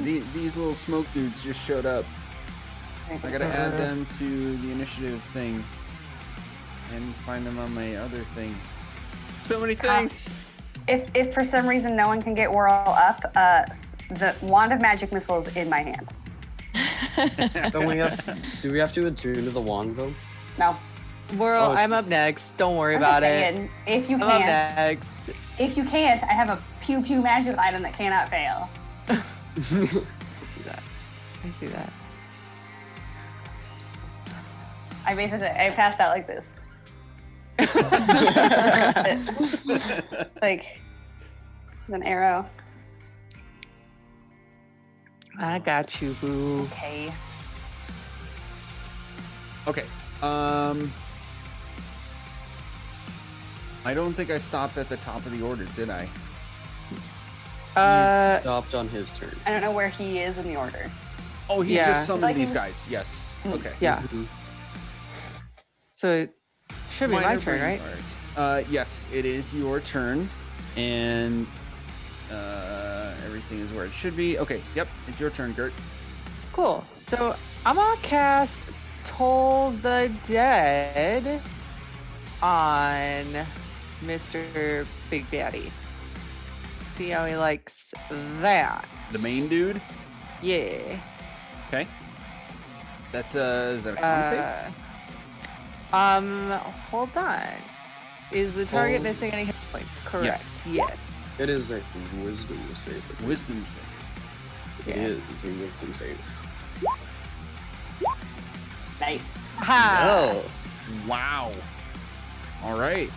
yeah, these little smoke dudes just showed up. I gotta add them to the initiative thing and find them on my other thing. So many things. If for some reason no one can get Whirl up, the wand of magic missile is in my hand. Do we have to attune to the wand though? No. Whirl, I'm up next. Don't worry about it. If you I'm up can't, next. if you can't, I have a pew pew magic item that cannot fail. I see that. I see that. I passed out like this. Like an arrow. I got you, boo. Okay. Okay. I don't think I stopped at the top of the order, did I? Stopped on his turn. I don't know where he is in the order. Oh, he Yeah. just summoned Like these in- guys. Yes. Okay. Yeah. Mhm. So it should be my Minor turn, brain right? fart. Yes, it is your turn, and everything is where it should be. Okay. Yep. It's your turn, Gert. Cool. So I'm gonna cast Toll the Dead on Mr. Big Daddy. See how he likes that. The main dude. Yeah. Okay. That's is that a con save? Hold on. Is the target Oh. missing any hit points? Correct. Yes. Yes. It is a wisdom save. Wisdom save. It is a wisdom save. Nice. Ha! Oh, Wow. All right.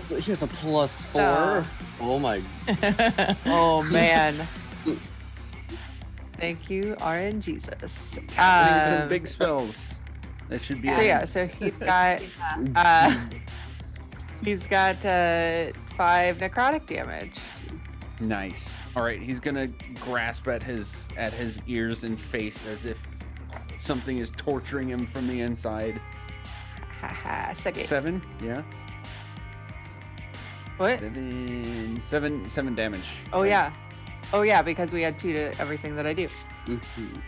he has a +4. So- Oh my. Oh man. Thank you, RNGesus. Casting some big spells. That should be. So it. yeah, so he's got 5 necrotic damage. Nice. All right, he's gonna grasp at his ears and face as if something is torturing him from the inside. Haha, suck it. 7, yeah. What? 7 damage. Oh yeah. Oh yeah, because we add 2 to everything that I do. Mhm.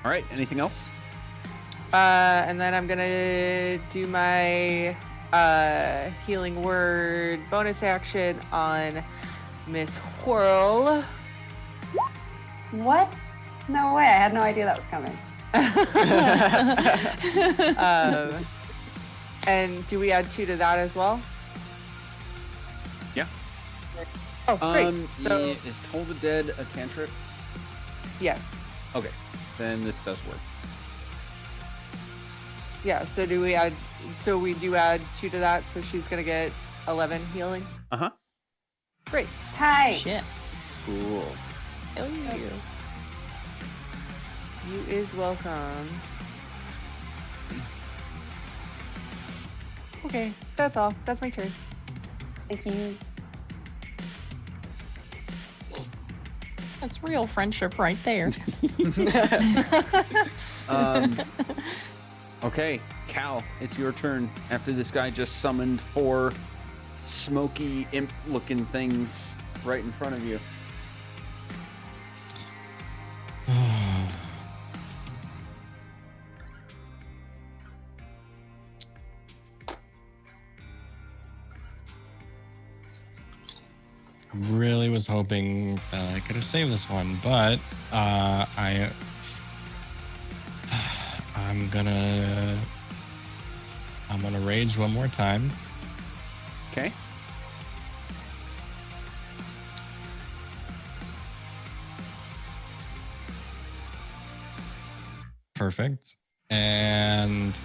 All right. Anything else? And then I'm gonna do my healing word bonus action on Miss Whirl. What? No way. I had no idea that was coming. And do we add 2 to that as well? Yeah. Oh, great. So, Is Toll the Dead a cantrip? yes. Okay, then this does work. Yeah, so do we add, so we do add 2 to that, so she's gonna get 11 healing? Uh-huh. Great. Tight. Shit. Cool. Hell yeah. You is welcome. Okay, that's all. That's my turn. Thank you. That's real friendship right there. Okay, Cal, it's your turn. After this guy just summoned 4 smoky imp-looking things right in front of you. Really was hoping I could have saved this one, but I'm gonna rage one more time. Okay. Perfect. And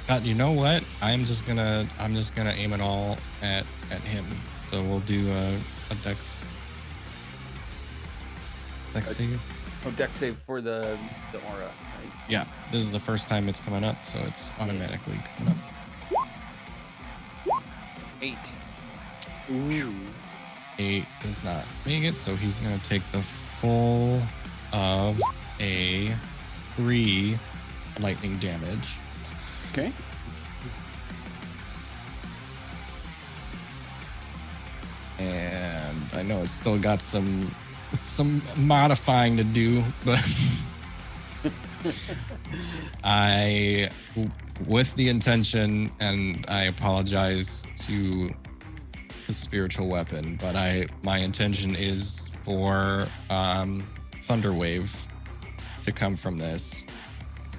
God, you know what? I'm just gonna aim it all at him. So we'll do a dex save. Oh, dex save for the aura, right? Yeah, this is the first time it's coming up, so it's automatically coming up. 8. Ooh. 8 does not make it, so he's gonna take the full of a 3 lightning damage. Okay. And I know it's still got some modifying to do, but with the intention, and I apologize to the spiritual weapon, but my intention is for Thunder Wave to come from this.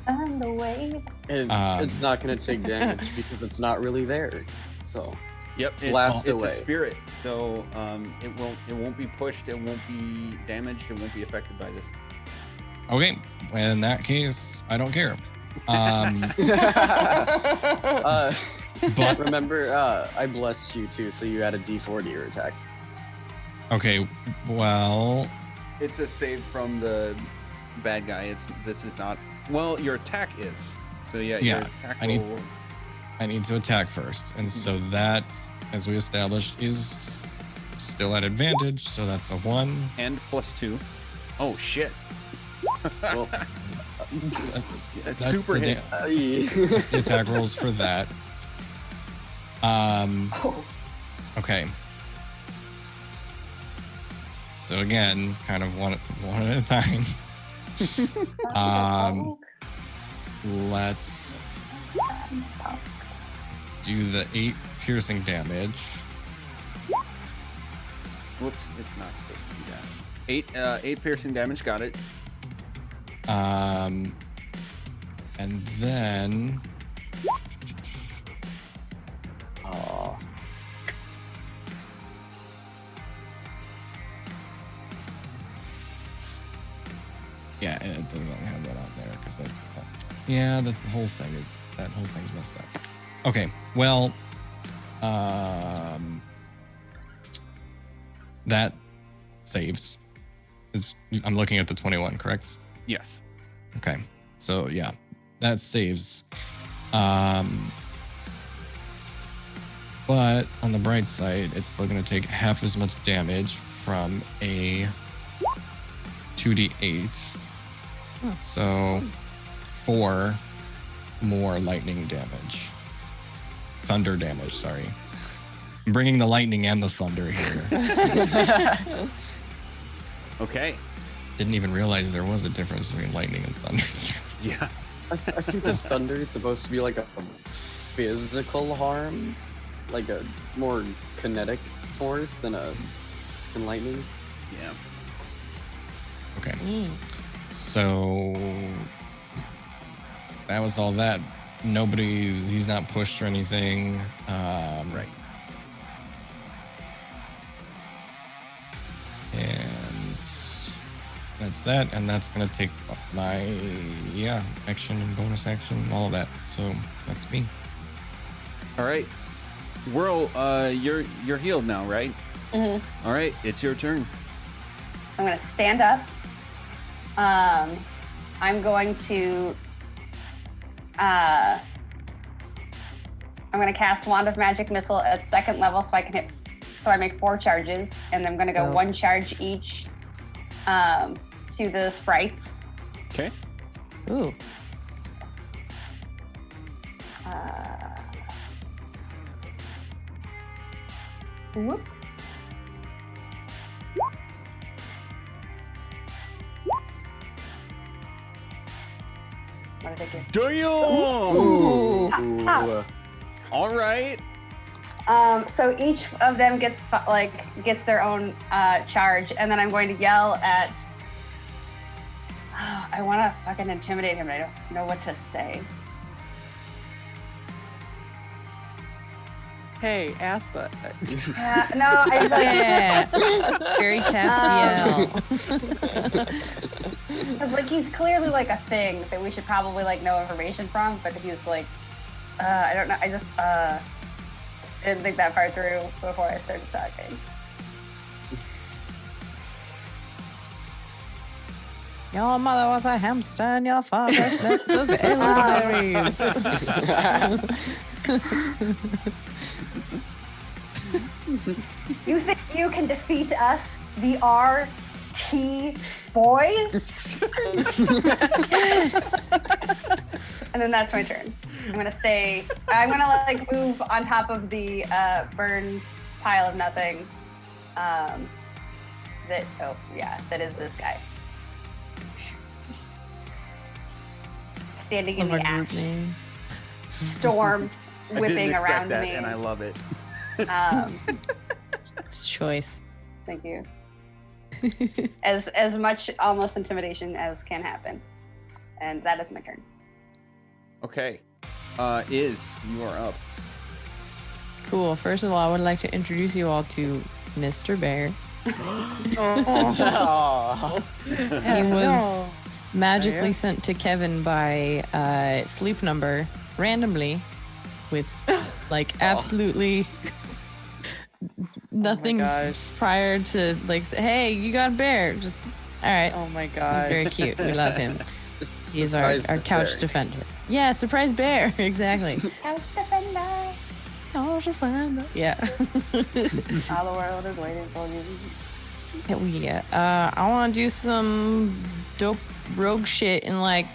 And the wave. And it's not gonna take damage because it's not really there. So Yep. Blast It's away. a spirit, so it won't be pushed. It won't be damaged. It won't be affected by this. Okay, in that case, I don't care. But remember, I blessed you too, so you add a D4 to your attack. okay, well, It's a save from the bad guy. This is not. Well, your attack is. So yeah. Yeah, Your attack I need- roll- I need to attack first, and so that, as we established, is still at advantage. So that's a 1. and +2. Oh shit. Well, It's That's super the hit. That's the attack rolls for that. Okay. So again, kind of one at a time. Let's do the 8 piercing damage. Whoops, it's not supposed to be that. 8 piercing damage. Got it. And then oh, yeah, it doesn't have that on there because that's yeah, that whole thing's messed up. Okay, well, that saves. I'm looking at the 21, correct? Yes. Okay, so yeah, that saves. But on the bright side, it's still going to take half as much damage from a 2d8. So 4 more lightning damage. Thunder damage, sorry. I'm bringing the lightning and the thunder here. Okay. Didn't even realize there was a difference between lightning and thunder. Yeah. I think the thunder is supposed to be like a physical harm, like a more kinetic force than lightning. Yeah. Okay. So that was all that. He's not pushed or anything. Right. And that's that. And that's going to take up my, action and bonus action, all of that. So that's me. All right. Whirl, you're healed now, right? Mm-hmm. All right. It's your turn. So I'm going to stand up. I'm going to cast Wand of Magic Missile at 2nd level so I can hit. So I make 4 charges, and I'm going to go 1 charge each to the sprites. Okay. Ooh. Whoop. What did I do? Damn! Ooh. Ooh. All right. So each of them gets their own charge, and then I'm going to yell at. I want to fucking intimidate him, but I don't know what to say. Hey, ass butt. No, I just Yeah. Very Castiel. Because he's clearly a thing that we should probably know information from, but he's I don't know. I just didn't think that far through before I started talking. Your mother was a hamster and your father smelt of elderberries. You think you can defeat us, the RT boys? Yes. And then that's my turn. I'm gonna stay. I'm gonna like move on top of the burned pile of nothing. That is this guy. Standing in Love the our group ash, name. storm I didn't whipping expect around that, me. and I love it. It's choice. Thank you. As much almost intimidation as can happen, and that is my turn. Okay. You are up. Cool. First of all, I would like to introduce you all to Mr. Bear. Aw. He was magically sent to Kevin by Sleep Number randomly with like absolutely nothing gosh. prior to like say, hey, you got a bear. Just all right. Oh my He's god. very cute. We love him. Just He's our surprise couch bear. defender. Yeah, surprise bear. Exactly. Couch defender. Couch defender. Yeah. All the world is waiting for you. Yeah. I want to do some dope rogue shit and like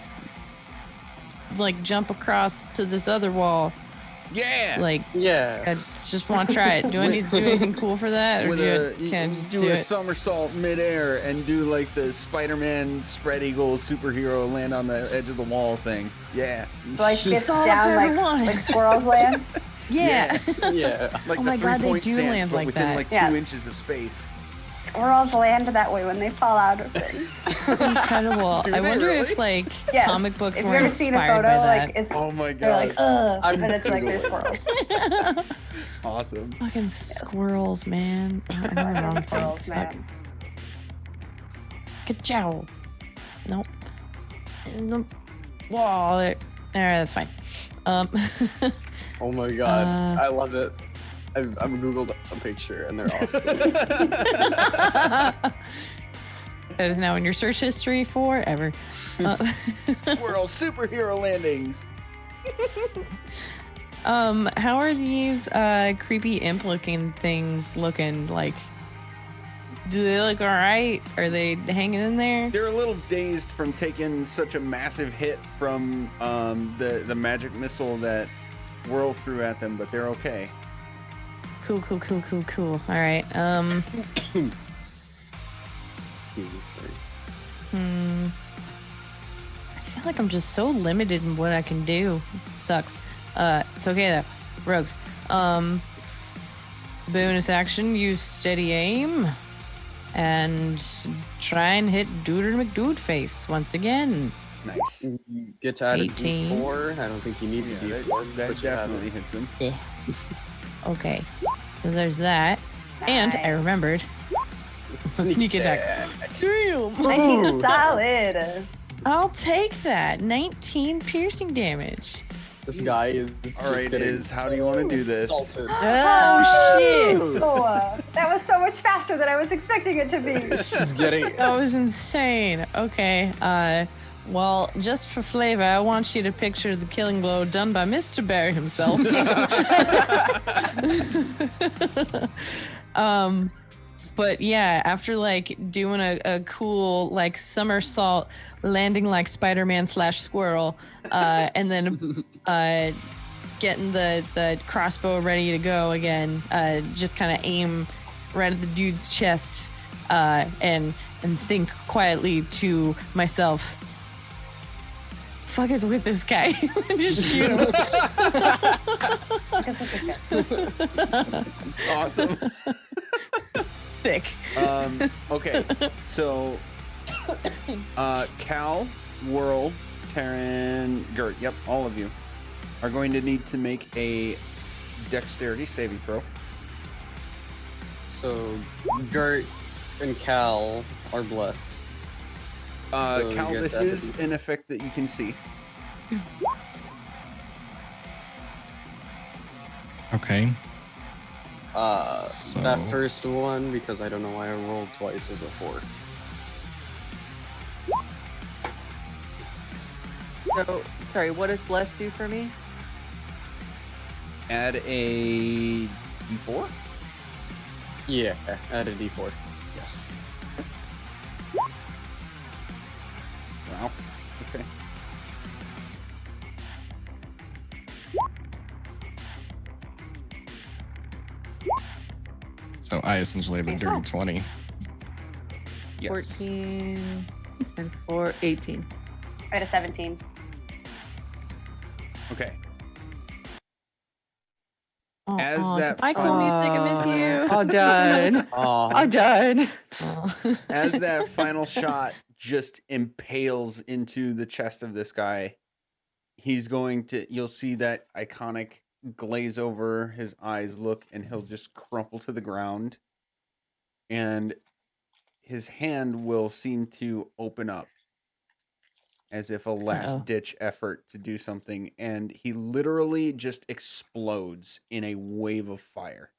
jump across to this other wall. Yeah. Like, Yeah. I just want to try it. Do I need to do anything cool for that, or With can I just do do a it? somersault midair and do like the Spider-Man spread eagle superhero land on the edge of the wall thing. Yeah. So like gets all I've down ever wanted. like squirrels land. Yeah. Yeah. Like Oh the my God, they 3-point do stance, land but like within that. like Yeah. 2 inches of space. Squirrels land that way when they fall out of things. It's incredible. Do I they wonder really? if like Yes. comic books If were you've ever seen a inspired photo, by that. like it's Oh my they're like, god. and it's like they're Googling. squirrels. Awesome. Fucking squirrels, man. I'm the wrong thing. Squirrels, Fuck. man. Ka-chow. Nope. In the wall. There, that's fine. Oh my god. Uh, I love it. I've googled a picture and they're awesome. That is now in your search history forever. Squirrel superhero landings. How are these creepy imp-looking things looking? Like, do they look all right? Are they hanging in there? They're a little dazed from taking such a massive hit from the magic missile that Whirl threw at them, but they're okay. Cool. All right. Excuse me, sorry. I feel like I'm just so limited in what I can do. Sucks. It's okay though. Rogues. Bonus action, use steady aim. And try and hit Duder McDude face once again. Nice. You get to add 18. a D4. I don't think you need Yeah, the D4. that but you have definitely it. hits him. Yeah. Okay. So there's that. And I Nice. remembered. Sneak attack. Damn. 19 solid. I'll take that. 19 piercing damage. This guy is just All right, getting how do you want to do this? assaulted. Oh shit. Oh, that was so much faster than I was expecting it to be. He's getting That was insane. Okay. Well, just for flavor, I want you to picture the killing blow done by Mr. Bear himself. But yeah, after like doing a cool like somersault, landing like Spider-Man / squirrel, and then getting the crossbow ready to go again, just kind of aim right at the dude's chest, and think quietly to myself, fuck is with this guy? Just shoot him. Awesome. Sick. Okay, so Cal, Whirl, Taryn, Gert, yep, all of you are going to need to make a dexterity saving throw. So, Gert and Cal are blessed. So you Cal, get this that is to an effect that you can see. Okay. That So- first one, because I don't know why I rolled twice, was a 4. So, sorry, what does bless do for me? Add a d4. Yeah, add a D4. Yes. Wow. Okay. So I essentially have a dirty 20. Yes. 14 and 4, 18. I had a 17. Okay. Oh, As oh, that goodbye, cool music. I miss you. All done. Oh, All done. Oh. As that final shot just impales into the chest of this guy, you'll see that iconic glaze over his eyes look, and he'll just crumple to the ground. And his hand will seem to open up as if a last ditch effort to do something. And he literally just explodes in a wave of fire.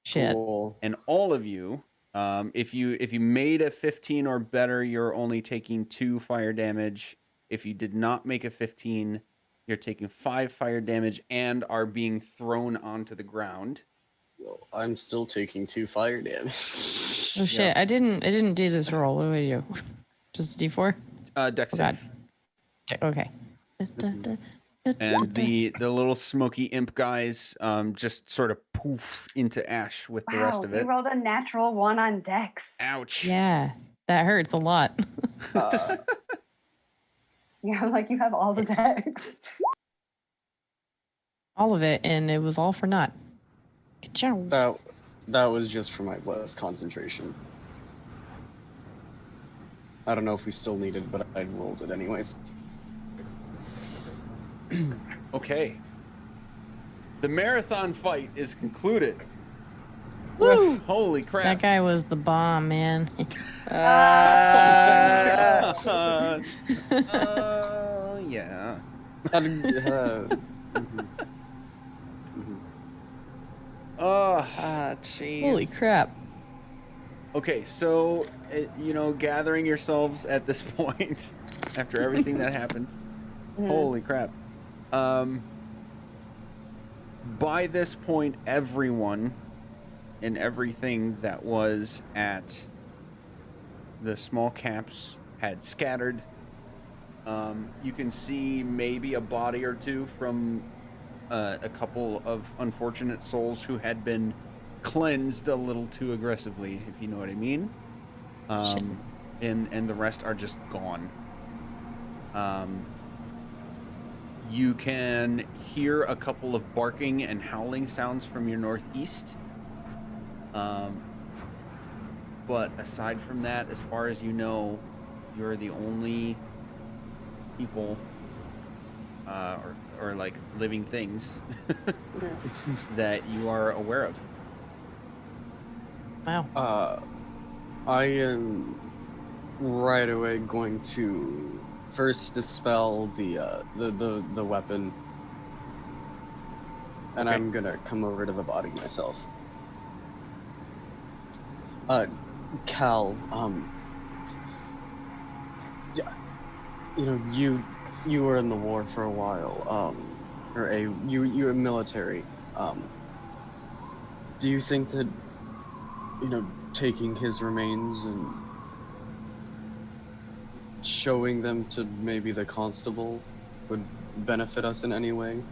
Shit. cool. And all of you, if you made a 15 or better, you're only taking 2 fire damage. If you did not make a 15, you're taking 5 fire damage and are being thrown onto the ground. Well, I'm still taking 2 fire damage. Oh shit! I didn't do this roll. What do I do? Just a D4. Dex Oh, God. save. Okay. And the little smoky imp guys just sort of poof into ash with the rest of You it. rolled a natural 1 on Dex. Ouch. Yeah, that hurts a lot. Yeah, I'm like, you have all the Dex. All of it, and it was all for naught. Good job. That was just for my less concentration. I don't know if we still need it, but I rolled it anyways. Okay. The marathon fight is concluded. Woo! Holy crap. That guy was the bomb, man. Yeah. Jeez. Holy crap. Okay, so, gathering yourselves at this point, after everything that happened, holy crap. By this point, everyone and everything that was at the small camps had scattered. You can see maybe a body or two from a couple of unfortunate souls who had been cleansed a little too aggressively, if you know what I mean. And the rest are just gone. You can hear a couple of barking and howling sounds from your northeast. But aside from that, as far as you know, you're the only people or like living things that you are aware of. Wow. I am right away going to first dispel the weapon, and Okay. I'm gonna come over to the body myself. Cal, yeah, you were in the war for a while, you were military. Do you think that, taking his remains and showing them to maybe the constable would benefit us in any way?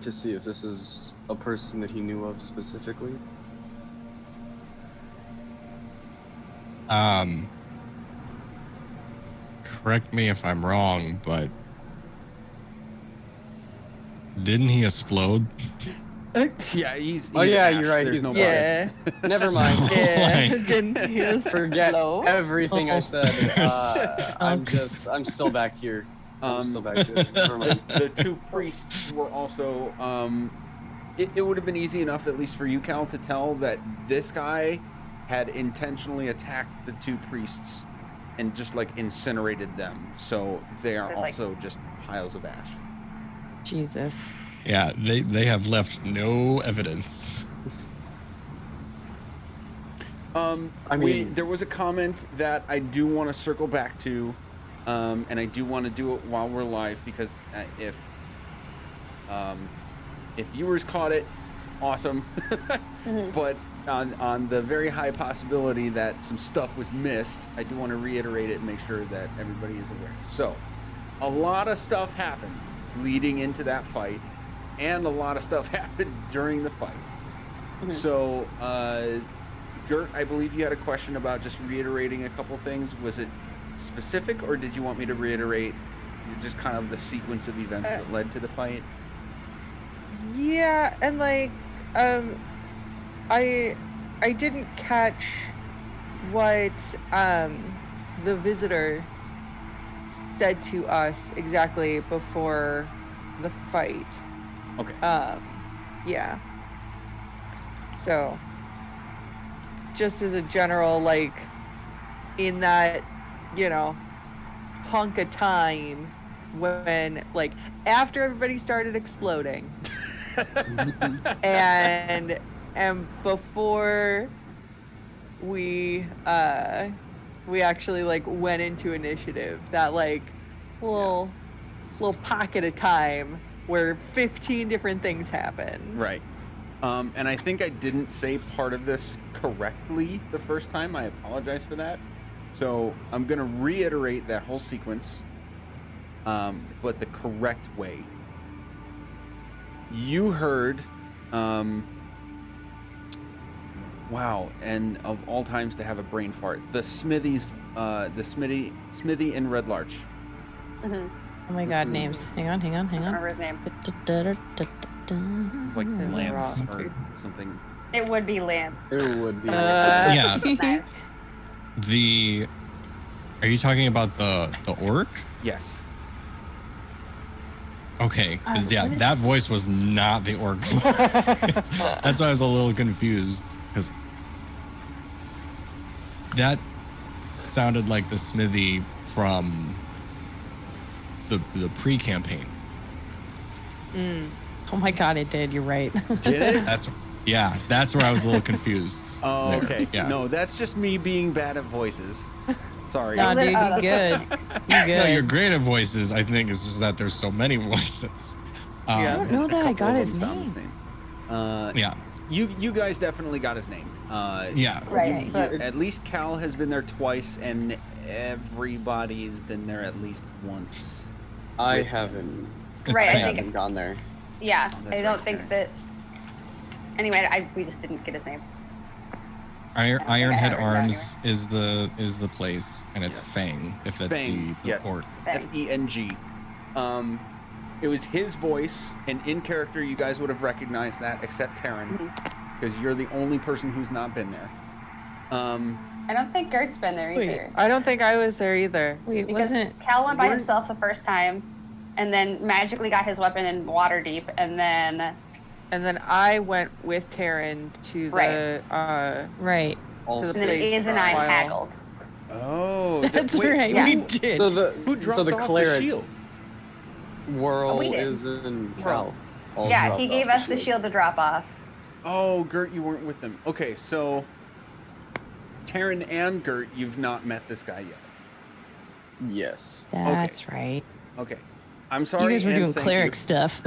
To see if this is a person that he knew of specifically? Correct me if I'm wrong, but didn't he explode? Yeah, he's Oh, yeah, ash. you're right, There's he's- no body. Yeah. Never mind. So, Yeah. like, Didn't he just Forget blow? everything I said. I'm Oops. I'm still back here. I'm still Um, back here. Never mind. The 2 priests were also it would have been easy enough, at least for you, Cal, to tell that this guy had intentionally attacked the 2 priests and just like incinerated them, so they are There's, like- also just piles of ash. Jesus. yeah, they have left no evidence. mean- There was a comment that I do want to circle back to, and I do want to do it while we're live, because if viewers caught it, awesome. But on the very high possibility that some stuff was missed, I do want to reiterate it and make sure that everybody is aware. So, a lot of stuff happened leading into that fight, and a lot of stuff happened during the fight. So, Gert, I believe you had a question about just reiterating a couple things. Was it specific, or did you want me to reiterate just kind of the sequence of events that led to the fight? Yeah, and like, I didn't catch what the visitor said to us exactly before the fight. Okay. Yeah. So, just as a general, like, in that, hunk of time when, like, after everybody started exploding, and before we actually like went into initiative, that like little pocket of time where 15 different things happened. Right. And I think I didn't say part of this correctly the first time. I apologize for that. So I'm going to reiterate that whole sequence, but the correct way. You heard, wow, and of all times to have a brain fart, the Smithy in Red Larch. Mm-hmm. Oh my god, names. Hang on. I don't remember his name. It's like Lance Rock. or something. It would be Lance. It would be. Yeah. Nice. Are you talking about the orc? Yes. Okay, 'cause, yeah, what is that voice was not the orc voice. That's why I was a little confused, because that sounded like the Smithy from the pre-campaign. Oh my god, it did. You're right. Did it? That's where I was a little confused. Oh, there. okay. Yeah. No, that's just me being bad at voices. Sorry. Nah, dude, Oh, you good. You good. No, you're great at voices. I think it's just that there's so many voices. Yeah. I don't know A that I couple got of his them sound the name. same. Yeah. You guys definitely got his name. Yeah. Right. But At least Cal has been there twice, and everybody's been there at least once. I haven't. It's Right, I bad. think- Gone there. yeah, Oh, that's I don't right, think Taryn. that. Anyway, we just didn't get his name. Ironhead I have it written down Arms is the place, and it's Yes. Fang, if that's Fang, the yes. orc. Feng. It was his voice, and in character, you guys would have recognized that, except Taryn, because you're the only person who's not been there. I don't think Gert's been there Wait, either. I don't think I was there either. Wait, Because wasn't Cal went by weren't- himself the first time, and then magically got his weapon in Waterdeep, and then And then I went with Taryn to the Right. right? Also, and then Place Iz and for a I while. haggled. Oh, That's wait, right. yeah. We did. so Who dropped so the off the clerics shield? Whirl We did. is in Cal. all Yeah, dropped he off gave us the shield to drop off. Oh, Gert, you weren't with them. Okay, so Taryn and Gert, you've not met this guy yet. Yes. That's right. Okay, I'm You sorry. guys were and doing thank cleric you. stuff.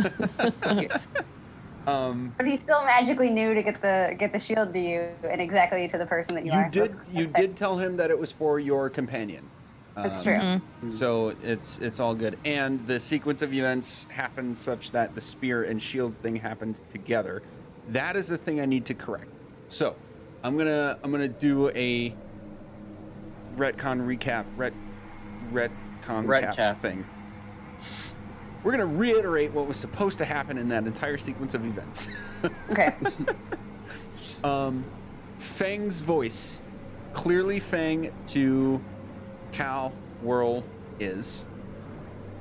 But he still magically knew to get the shield to you and exactly to the person that you are. So You did tell him that it was for your companion. That's true. Mhm. So it's all good. And the sequence of events happened such that the spear and shield thing happened together. That is the thing I need to correct. So I'm gonna do a retcon recap retcon Retcap. cap thing. We're gonna reiterate what was supposed to happen in that entire sequence of events. Okay. Fang's voice, clearly Fang to Cal, Whirl,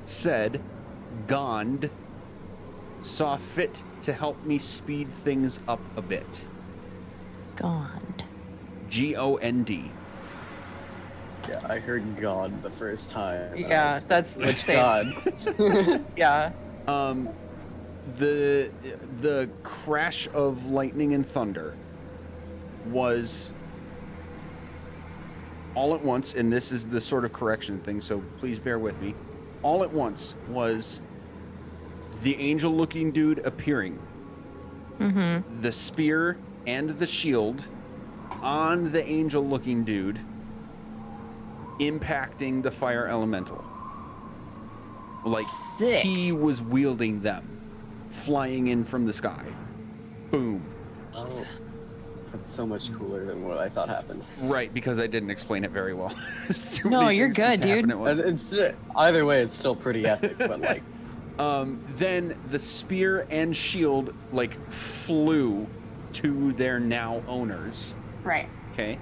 said, Gond saw fit to help me speed things up a bit. God. Gond. Yeah, I heard God the first time. and I Yeah, was that's like, which same. God? Yeah. The crash of lightning and thunder was all at once, and this is the sort of correction thing, so please bear with me. All at once was the angel-looking dude appearing, Mm-hmm. the spear and the shield on the angel-looking dude, impacting the fire elemental. Like, Sick. he was wielding them, flying in from the sky. Boom. Oh. That's so much cooler than what I thought happened. Right, because I didn't explain it very well. There's too No, many you're things to good, dude. happen at once. It's either way, it's still pretty epic. But like, Then the spear and shield like flew to their now owners. Right. Okay,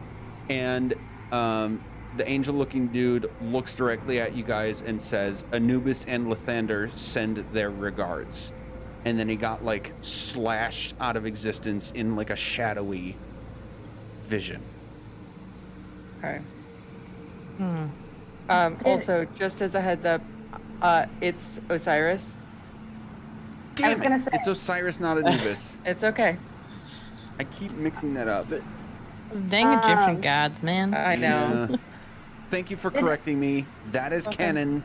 and the angel-looking dude looks directly at you guys and says, "Anubis and Lathander send their regards." And then he got like slashed out of existence in like a shadowy vision. Okay. Hmm. Also, just as a heads up, it's Osiris. Damn was gonna it, say- it's Osiris, not Anubis. It's okay. I keep mixing that up. Dang Egyptian gods, man. I know. Yeah. Thank you for correcting me. That is canon.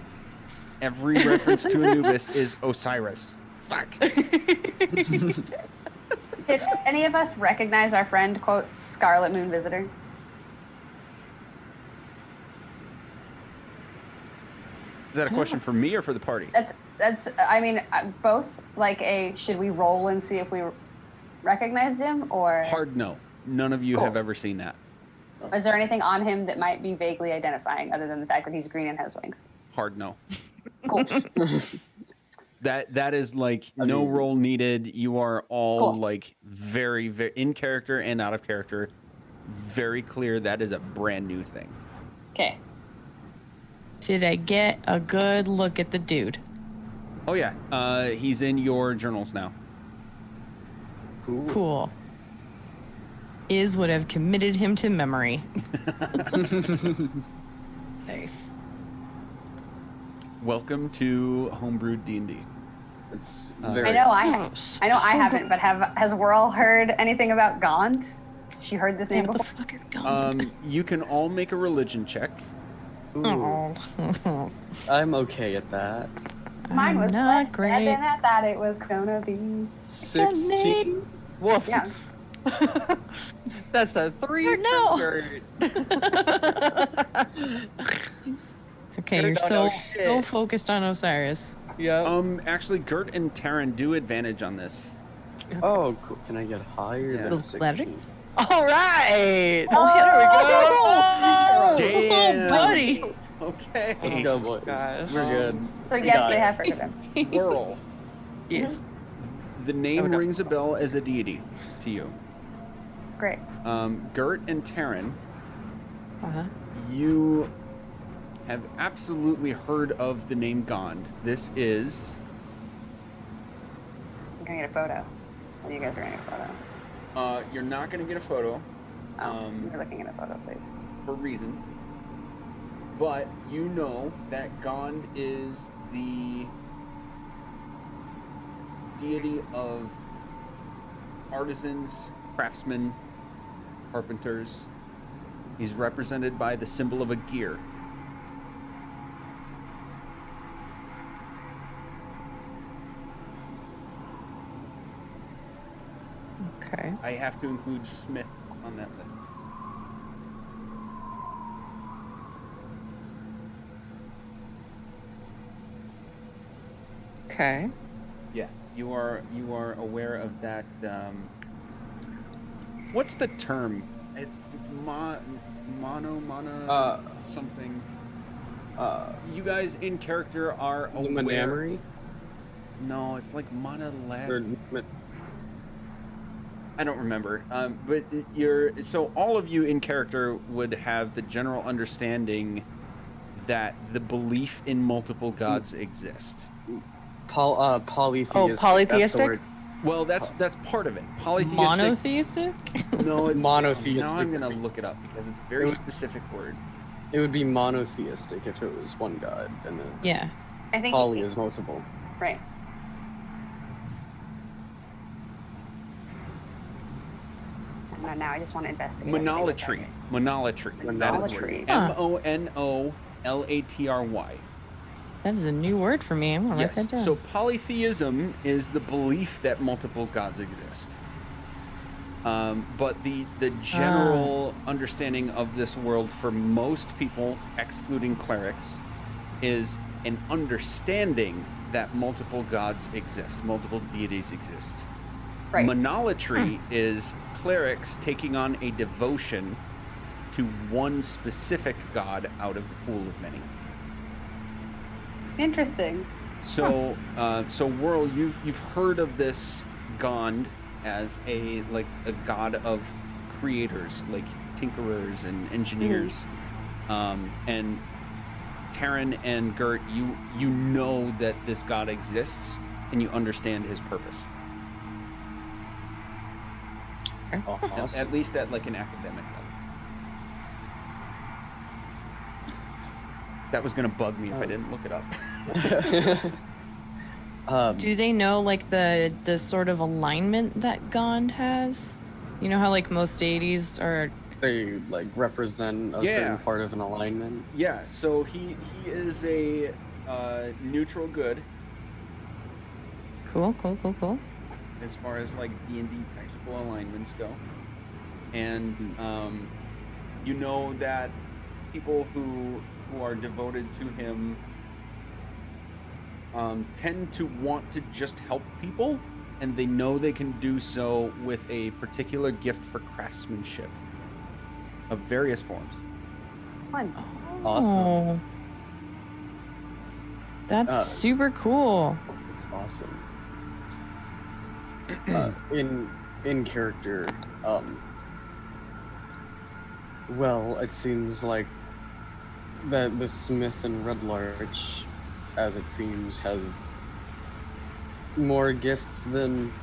Every reference to Anubis is Osiris. Fuck. Did any of us recognize our friend, quote, Scarlet Moon Visitor? Is that a question for me or for the party? That's. I mean, both. Like should we roll and see if we recognized him, or Hard no. None of you Cool. have ever seen that. is there anything on him that might be vaguely identifying, other than the fact that he's green and has wings? Hard no. Cool. That is like I no mean- role needed. You are all Cool. like very, very in character and out of character. Very clear that is a brand new thing. Okay. Did I get a good look at the dude? Oh yeah, he's in your journals now. Cool. Is would have committed him to memory. Nice. Welcome to Homebrewed D&D. it's I very. I know Gross. I haven't, but has Whirl heard anything about Gond? She heard this name What the before. fuck is going You can all make a religion check. Ooh, on? I'm okay at that. Mine was not less bad great. than I thought it was gonna be. 16. Woof. Yeah. That's a 3. Or no. Gert. It's okay. Gert You're don't so know shit. focused on Osiris. Yep. Actually, Gert and Taryn do advantage on this. Oh, cool. Can I get higher Yeah. than Those 16? All right. Oh, There we go. Damn. Oh, buddy. Okay. Let's go, boys. Gosh. We're good. So We yes, got they it. have heard of him. Whirl. Yes. The name Oh, no. rings a bell as a deity to you. Great. Gert and Taryn, Uh-huh. you have absolutely heard of the name Gond. This is I'm gonna get a photo. Oh, you guys are gonna get a photo. you're not going to get a photo Oh, you're looking at a photo, please. for reasons, but you know that Gond is the deity of artisans, craftsmen, carpenters. He's represented by the symbol of a gear. Okay. I have to include smiths on that list. Okay. Yeah, you are aware of that. What's the term? It's mono something. You guys in character are aware. Luminamory? No, it's like monolith. Or, I don't remember. But so all of you in character would have the general understanding that the belief in multiple gods exist. polytheistic. Oh, That's polytheistic? the word. Well, that's part of it. Polytheistic. Monotheistic? No, it's Monotheistic. Now I'm gonna look it up because it's a very specific word. It would be monotheistic if it was one god, and then Yeah. I think poly is multiple. right. Now I just want to investigate. Monolatry. Monolatry. That is the word. Monolatry. Huh. Monolatry. That is a new word for me. I'm gonna write Yes. that down. So polytheism is the belief that multiple gods exist. But the general understanding of this world for most people, excluding clerics, is an understanding that multiple gods exist, multiple deities exist. Right. Monolatry is clerics taking on a devotion to one specific god out of the pool of many. Interesting. So, so Whirl, you've heard of this Gond as a god of creators, like tinkerers and engineers, and Taryn and Gert, you know that this god exists and you understand his purpose. Awesome. At least at like an academic level. That was gonna bug me if I didn't look it up. Do they know like the sort of alignment that Gond has? You know how like most deities are. They like represent a certain part of an alignment. Yeah, so he is a neutral good Cool. as far as like D&D technical alignments go, and you know that people who are devoted to him tend to want to just help people, and they know they can do so with a particular gift for craftsmanship of various forms. Fun. Awesome. Oh. That's super cool. It's awesome. In character, well, it seems like that the Smith and Red Larch, as it seems, has more gifts than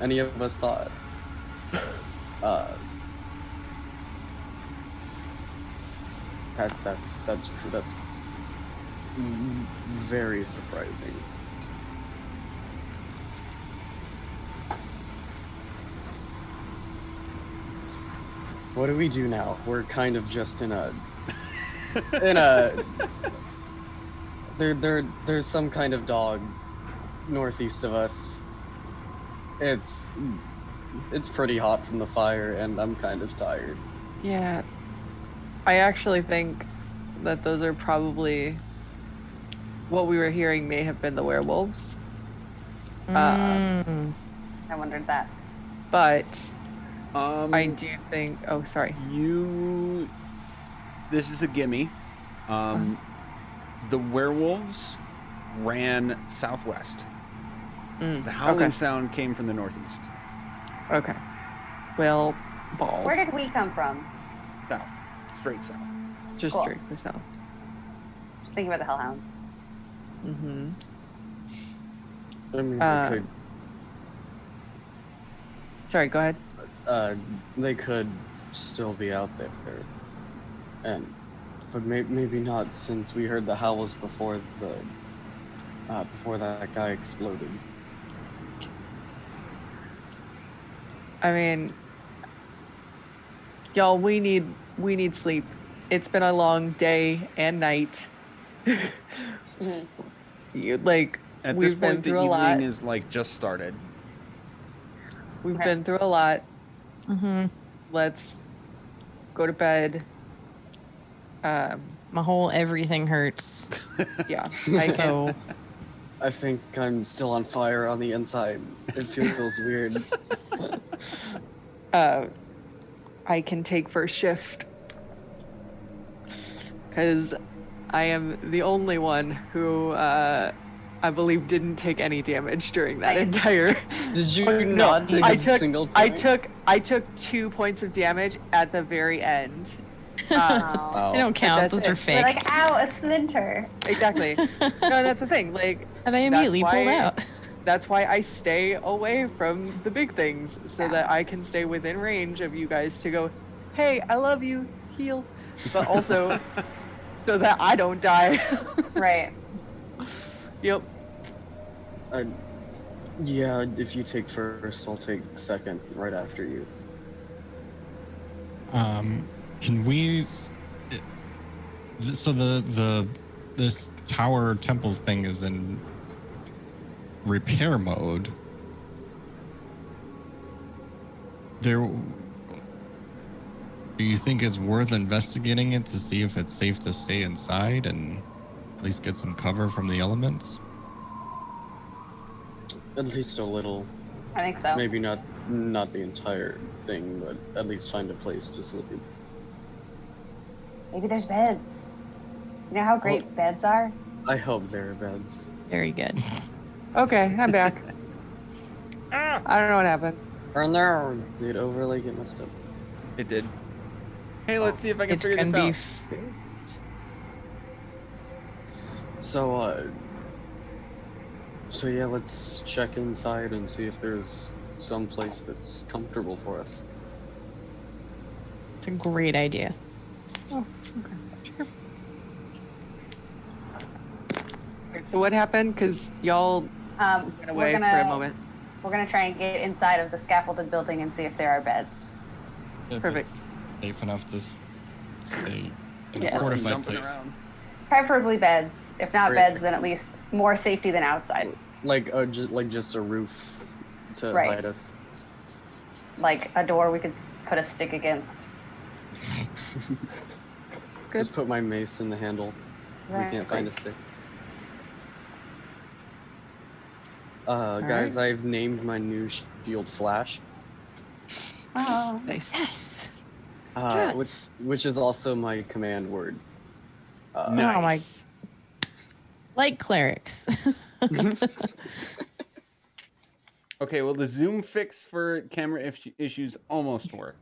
any of us thought. That's very surprising. What do we do now? We're kind of just in a there's some kind of dog northeast of us. It's pretty hot from the fire and I'm kind of tired. Yeah. I actually think that those are probably what we were hearing may have been the werewolves. I wondered that. But I do think. Oh, sorry. This is a gimme. The werewolves ran southwest. The howling sound came from the northeast. Okay. Well, balls. Where did we come from? South. Straight south. Just Cool. straight to south. Just thinking about the hellhounds. Mm-hmm. I mean, Sorry, go ahead. they could still be out there, but maybe not, since we heard the howls before that guy exploded. I mean, y'all, we need sleep. It's been a long day and night. At we've this been point, the through a evening lot. is like just started. We've been through a lot. Mm-hmm. Let's go to bed. My whole everything hurts. Yeah, I can. So I think I'm still on fire on the inside. It feels weird. I can take first shift because I am the only one who I believe didn't take any damage during that Nice. entire. Did you not take a single point? I took 2 points of damage at the very end. Oh. they don't count. That's Those it. are We're fake. like, ow, a splinter. Exactly. No, that's the thing. Like, and I immediately that's pulled why- out. That's why I stay away from the big things, so that I can stay within range of you guys to go, hey, I love you, heal. But also, so that I don't die. Right. Yep. Yeah, if you take first, I'll take second right after you. Can we? So this tower temple thing is in repair mode. Do you think it's worth investigating it to see if it's safe to stay inside and at least get some cover from the elements? At least a little. I think so. Maybe not the entire thing, but at least find a place to sleep. Maybe there's beds. You know how great beds are? I hope there are beds. Very good. Okay, I'm back. I don't know what happened. Oh no! Did overlay get messed up? It did. Hey, let's see if I can It figure can this be out. fixed. So yeah, let's check inside and see if there's some place that's comfortable for us. It's a great idea. Oh, okay. Sure. Wait, so what happened? Because y'all went We're away for a gonna moment. try and get inside of the scaffolded building and see if there are beds. If Perfect. it's safe enough to stay in Yes. a fortified Jumping place. around. Preferably beds. If not Great. beds, then at least more safety than outside. Like just a roof to Right. hide us. Like a door we could put a stick against. Just put my mace in the handle. We can't find a Right. stick. Guys, I've named my new shield Flash. Oh. Nice. Yes. Which is also my command word. Nice. Like clerics. Okay, well, the zoom fix for camera issues almost worked.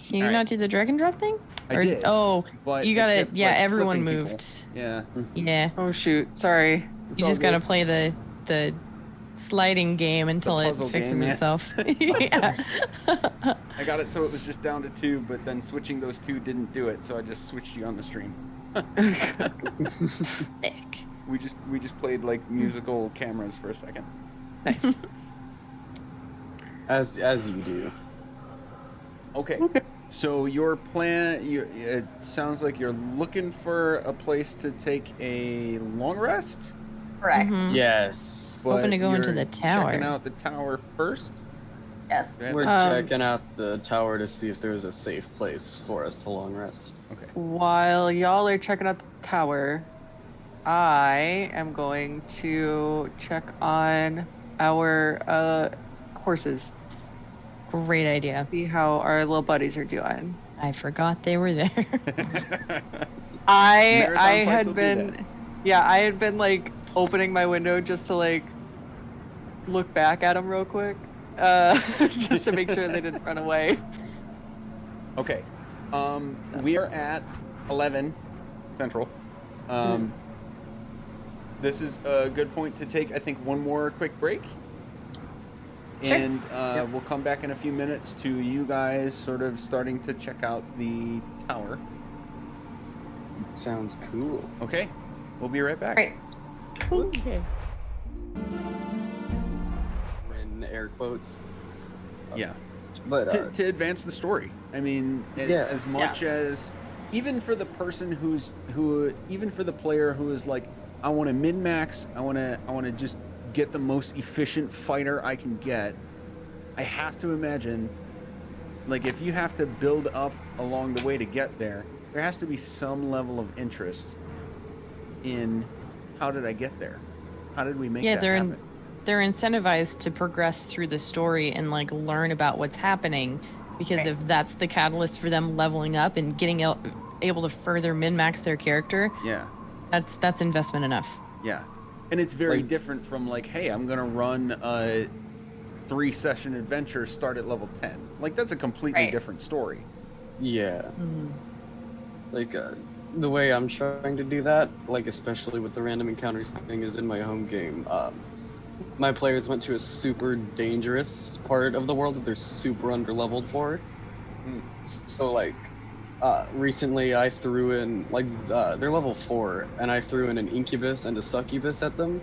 Can you All right. not do the drag and drop thing? I did. Oh, But you it gotta. kept, Yeah, like, everyone flipping people. moved. Yeah. Yeah. Oh shoot! Sorry. It's You all just gotta good. play the sliding game until it puzzle fixes game, yeah. itself. Yeah. I got it so it was just down to 2, but then switching those 2 didn't do it, so I just switched you on the stream. Thick. We just played like musical cameras for a second. Nice. As you do. Okay. So your plan, it sounds like you're looking for a place to take a long rest. Correct. Mhm. Yes. But Hoping to go into you're the tower. Checking out the tower first. Yes. Okay. We're Um, checking out the tower to see if there's a safe place for us to long rest. Okay. While y'all are checking out the tower, I am going to check on our horses. Great idea. See how our little buddies are doing. I forgot they were there. I Marathon fights will had do that. been I had been like opening my window just to like look back at them real quick. Just to make sure they didn't run away. Okay. We are at 11 Central. This is a good point to take, I think, one more quick break. Sure. And we'll come back in a few minutes to you guys sort of starting to check out the tower. Sounds cool. Okay. We'll be right back. Great. Okay. In air quotes. Yeah. But To advance the story. I mean, Yeah. as much as even for the person even for the player who is like, I want to min-max, I want to just get the most efficient fighter I can get. I have to imagine, like, if you have to build up along the way to get there, there has to be some level of interest in how did I get there? How did we make that happen? They're incentivized to progress through the story and like learn about what's happening, because Right. if that's the catalyst for them leveling up and getting able to further min-max their character, Yeah. that's investment enough. Yeah. And it's very Like- different from like, hey, I'm going to run a 3-session adventure, start at level 10. Like, that's a completely Right. different story. yeah. Like, the way I'm trying to do that, like, especially with the random encounters thing, is in my home game. My players went to a super dangerous part of the world that they're super underleveled for. So, like, recently I threw in, like, they're level 4, and I threw in an incubus and a succubus at them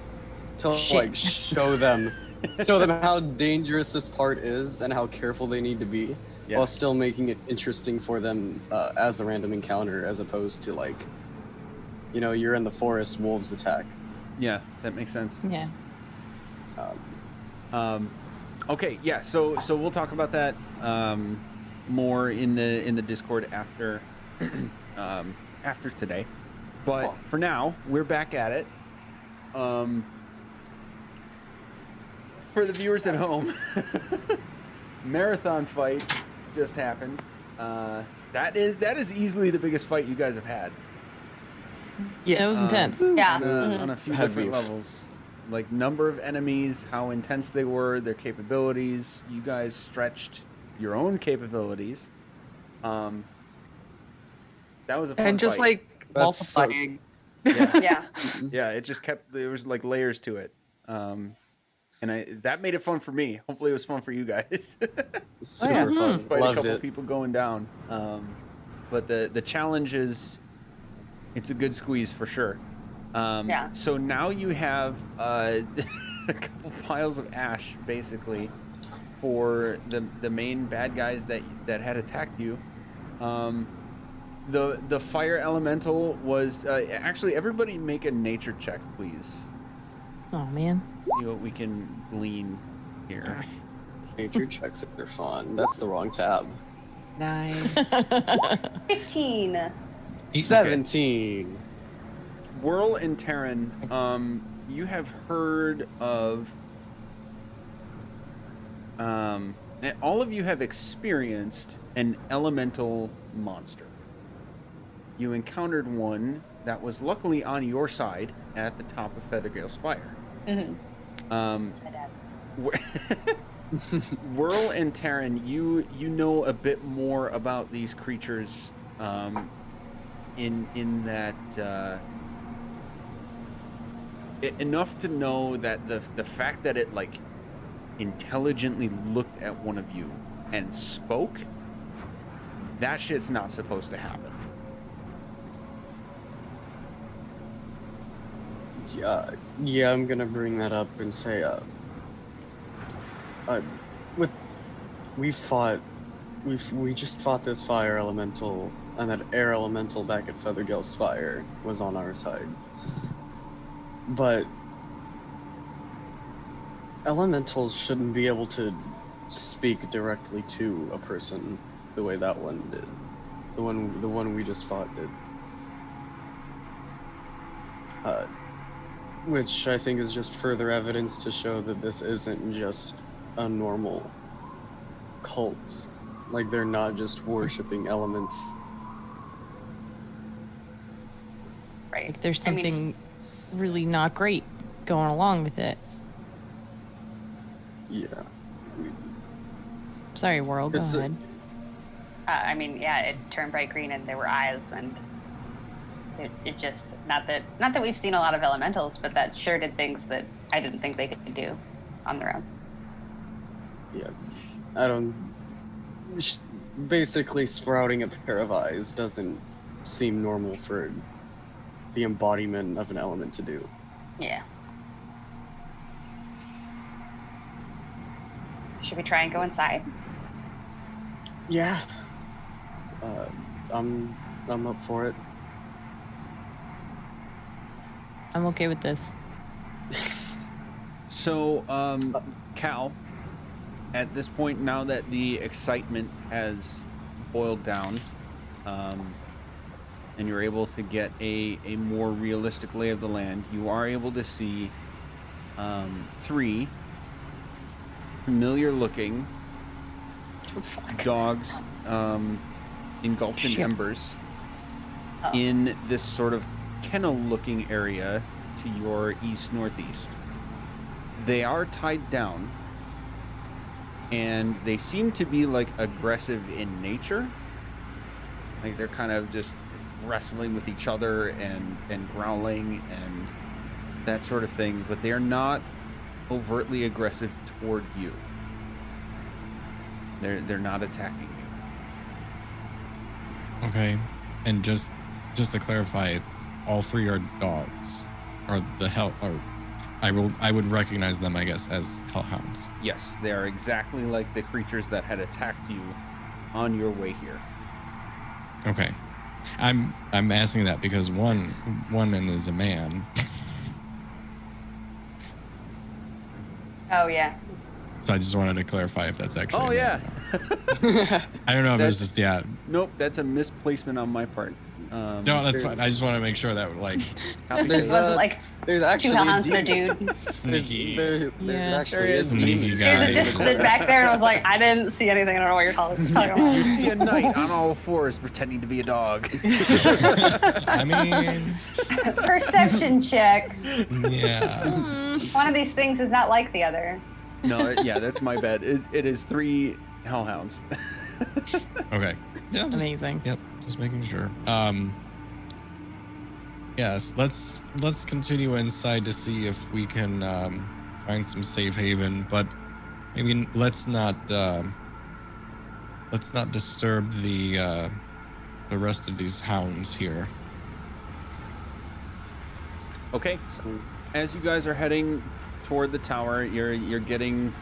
to, Shit. like, show them how dangerous this part is and how careful they need to be. Yeah. While still making it interesting for them as a random encounter, as opposed to, like, you know, you're in the forest, wolves attack. Yeah, that makes sense. Yeah. Okay, yeah, so we'll talk about that more in the Discord after after today. But for now, we're back at it. for the viewers at home, marathon fight just happened. That is easily the biggest fight you guys have had. Yeah, it was intense. Yeah. On a few Heavy. different levels. Like number of enemies, how intense they were, their capabilities. You guys stretched your own capabilities. That was a fun And just fight. like That's so- multiplying. Yeah. Yeah. Yeah, it just kept, there was like layers to it. And that made it fun for me. Hopefully it was fun for you guys. Super yeah. fun. Despite a Loved couple it. people going down. But the challenge is, it's a good squeeze for sure. Yeah. So now you have a couple piles of ash, basically, for the main bad guys that had attacked you. The fire elemental was actually, everybody make a nature check, please. Oh man. See what we can glean here. Nature checks are fun. That's the wrong tab. 9. 15. 17. Whirl and Terran, you have heard of, all of you have experienced an elemental monster. You encountered one that was luckily on your side at the top of Feathergale Spire. My dad. Whirl and Terran, you know a bit more about these creatures, in that enough to know that the fact that it like intelligently looked at one of you and spoke, that shit's not supposed to happen. Yeah, I'm gonna bring that up and say, we just fought this fire elemental, and that air elemental back at Feathergale Spire was on our side. But elementals shouldn't be able to speak directly to a person the way that one did. The one we just fought did. Which I think is just further evidence to show that this isn't just a normal cult. Like, they're not just worshipping elements. Right. Like there's I mean, something really not great going along with it. Yeah. Sorry, world. Go This- ahead. I mean, yeah, it turned bright green and there were eyes, and it just, not that we've seen a lot of elementals, but that sure did things that I didn't think they could do on their own. Yeah. I don't... Basically, sprouting a pair of eyes doesn't seem normal for the embodiment of an element to do. Yeah. Should we try and go inside? Yeah. I'm up for it. I'm okay with this. So, Cal, at this point, now that the excitement has boiled down, and you're able to get a more realistic lay of the land, you are able to see 3 familiar-looking dogs engulfed in embers Oh. in this sort of kennel-looking area to your east-northeast. They are tied down, and they seem to be like aggressive in nature. Like they're kind of just wrestling with each other and growling and that sort of thing, but they are not overtly aggressive toward you. They're not attacking you. Okay, and just to clarify, all 3 are dogs, or the hell, or I would recognize them, I guess, as hellhounds. Yes, they are exactly like the creatures that had attacked you on your way here. Okay, I'm asking that because one is a man. Oh, yeah. So I just wanted to clarify if that's actually. Oh a yeah. man. I don't know if it was That's- just Nope, that's a misplacement on my part. No, that's fine. I just want to make sure that like. Copy There's paste. It wasn't like There's Two actually a hellhounds and a demon. dude. Sneaky. There's Yeah. actually There a is. Sneaky demon. guy. Dude just stood back there and was like, I didn't see anything. I don't know what you're talking about. You see a knight on all fours pretending to be a dog. I mean, Perception check. yeah. One of these things is not like the other. No, yeah, that's my bad. It is 3 hellhounds. Okay. Yeah. Amazing. Yep. Just making sure. Yes. Let's continue inside to see if we can find some safe haven, but maybe let's not disturb the rest of these hounds here. Okay. So, As you guys are heading toward the tower, you're getting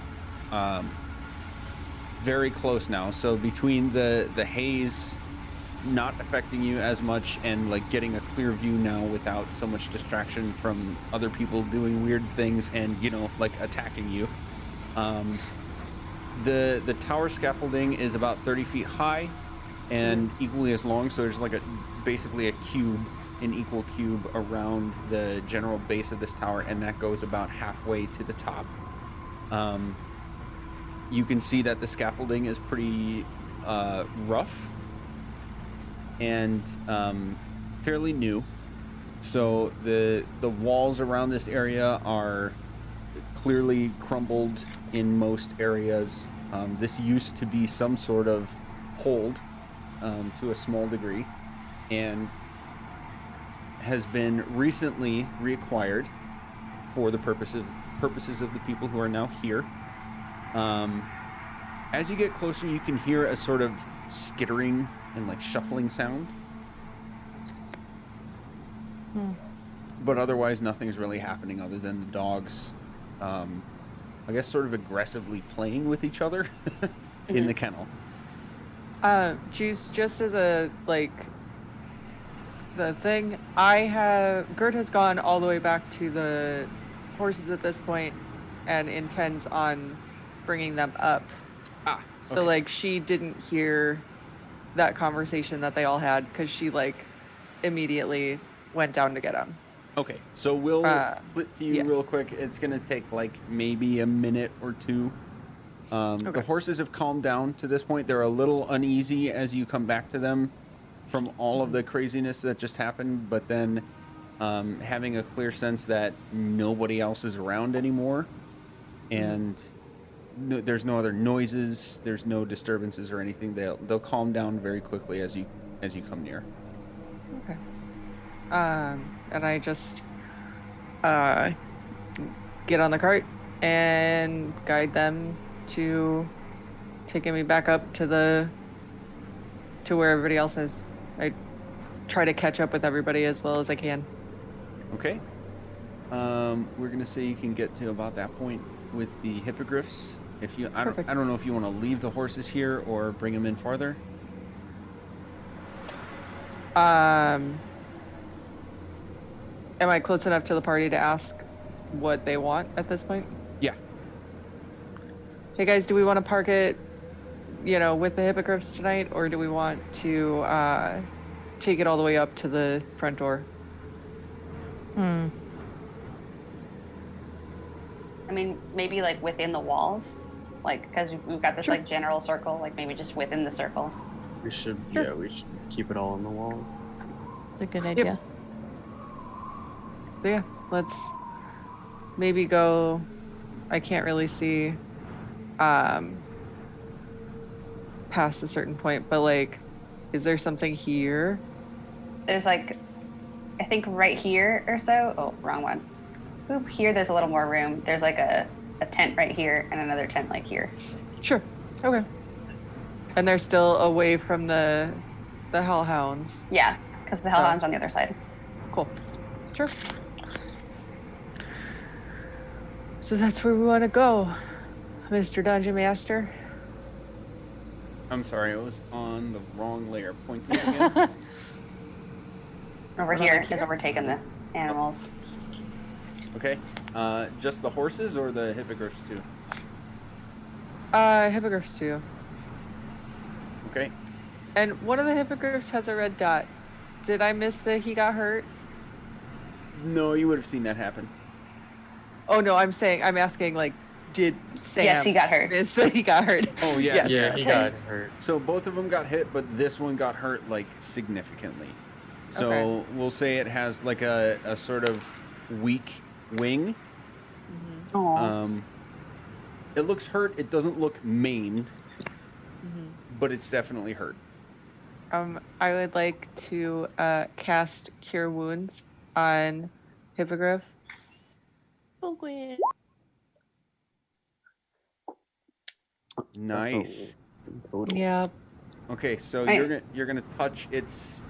very close now. So between the haze not affecting you as much and like getting a clear view now without so much distraction from other people doing weird things and like attacking you, the tower scaffolding is about 30 feet high and equally as long. So there's like basically a cube, an equal cube around the general base of this tower, and that goes about halfway to the top. You can see that the scaffolding is pretty rough and fairly new. So the walls around this area are clearly crumbled in most areas. This used to be some sort of hold to a small degree, and has been recently reacquired for the purposes of the people who are now here. As you get closer, you can hear a sort of skittering and like shuffling sound. But otherwise, nothing's really happening other than the dogs, I guess, sort of aggressively playing with each other in the kennel. Juice, just as a, like, the thing, Gert has gone all the way back to the horses at this point and intends on bringing them up. So, okay. like, she didn't hear that conversation that they all had because she, like, immediately went down to get them. Okay, so we'll flip to you yeah. real quick. It's going to take like maybe a minute or two. The horses have calmed down to this point. They're a little uneasy as you come back to them from all of the craziness that just happened, but then having a clear sense that nobody else is around anymore, and there's no other noises, there's no disturbances or anything. They'll calm down very quickly as you come near. Okay. And I just get on the cart and guide them to taking me back up to where everybody else is. I try to catch up with everybody as well as I can. Okay. We're gonna say you can get to about that point with the hippogriffs. If you, I don't know if you want to leave the horses here or bring them in farther. Am I close enough to the party to ask what they want at this point? Yeah. Hey guys, do we want to park it, with the hippogriffs tonight, or do we want to take it all the way up to the front door? I mean, maybe like within the walls, like because we've got this Sure. like general circle, like maybe just within the circle. we should Sure. we should keep it all on the walls. It's a good idea. So yeah, let's maybe go. I can't really see past a certain point, but like, is there something here? There's like, I think right here or so. Oh, wrong one. Oop, here there's a little more room. There's like a tent right here and another tent like here. Sure. Okay. And they're still away from the hellhounds. Yeah, because the hellhound's on the other side. Cool. Sure. So that's where we want to go, Mr. Dungeon Master. I'm sorry, I was on the wrong layer. Pointing again. Over here is where we're taking the animals. Okay. Just the horses or the hippogriffs too? Hippogriffs too. Okay. And one of the hippogriffs has a red dot. Did I miss that he got hurt? No, you would have seen that happen. Oh no, I'm asking like, did Sam? Yes, he got hurt. He got hurt. Oh yeah. Yes. Yeah, he got hurt. So both of them got hit, but this one got hurt like significantly. So Okay. we'll say it has like a sort of weak wing. Aw. It looks hurt. It doesn't look maimed, Mhm. but it's definitely hurt. I would like to cast Cure Wounds on Hippogriff. Nice. Total. Yeah. Okay, so Nice. you're gonna touch its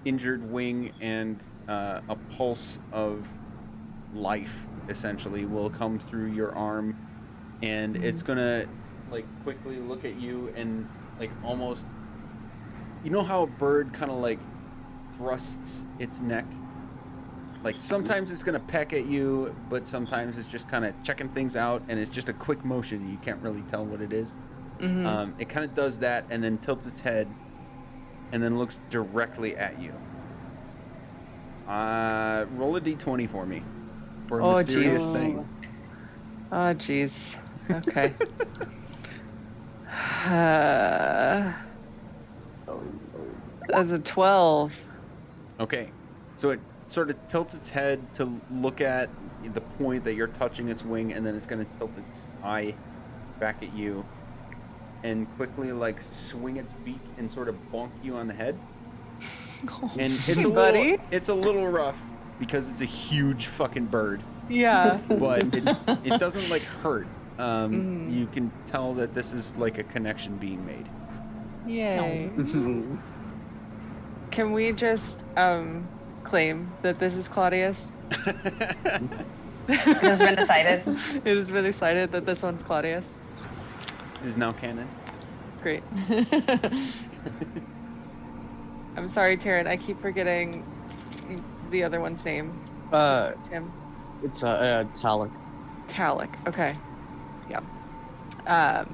injured wing, and a pulse of life essentially will come through your arm, and it's gonna like quickly look at you and like almost, you know how a bird kind of like thrusts its neck, like sometimes it's gonna peck at you, but sometimes it's just kind of checking things out, and it's just a quick motion. You can't really tell what it is. It kind of does that and then tilts its head and then looks directly at you. Roll a d20 for me for a mysterious geez. thing. Oh jeez. Okay. As a 12. Okay, so it sort of tilts its head to look at the point that you're touching its wing, and then it's going to tilt its eye back at you and quickly like swing its beak and sort of bonk you on the head. And Buddy? it's a little rough because it's a huge fucking bird, Yeah. but it doesn't like hurt. You can tell that this is like a connection being made. Yay. Can we just claim that this is Claudius? It has been decided. It has been decided that this one's Claudius. It is now canon. Great. I'm sorry, Taryn. I keep forgetting the other one's name. Tim. It's Talik. Talik. Okay. Yeah.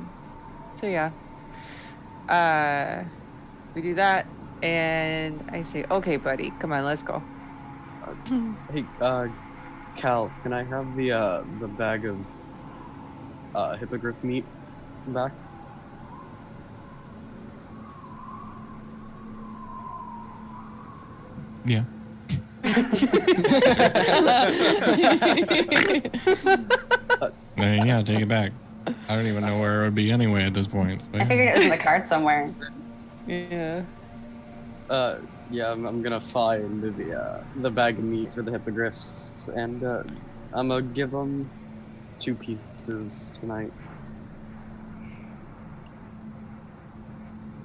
So yeah. We do that, and I say, "Okay, buddy, come on, let's go." Hey, Cal, can I have the bag of hippogriff meat back? Yeah. Yeah, take it back. I don't even know where it would be anyway at this point. So, I figured it was in the cart somewhere. Yeah. Yeah, I'm gonna find the bag of meat for the hippogriffs, and I'm gonna give them 2 pieces tonight.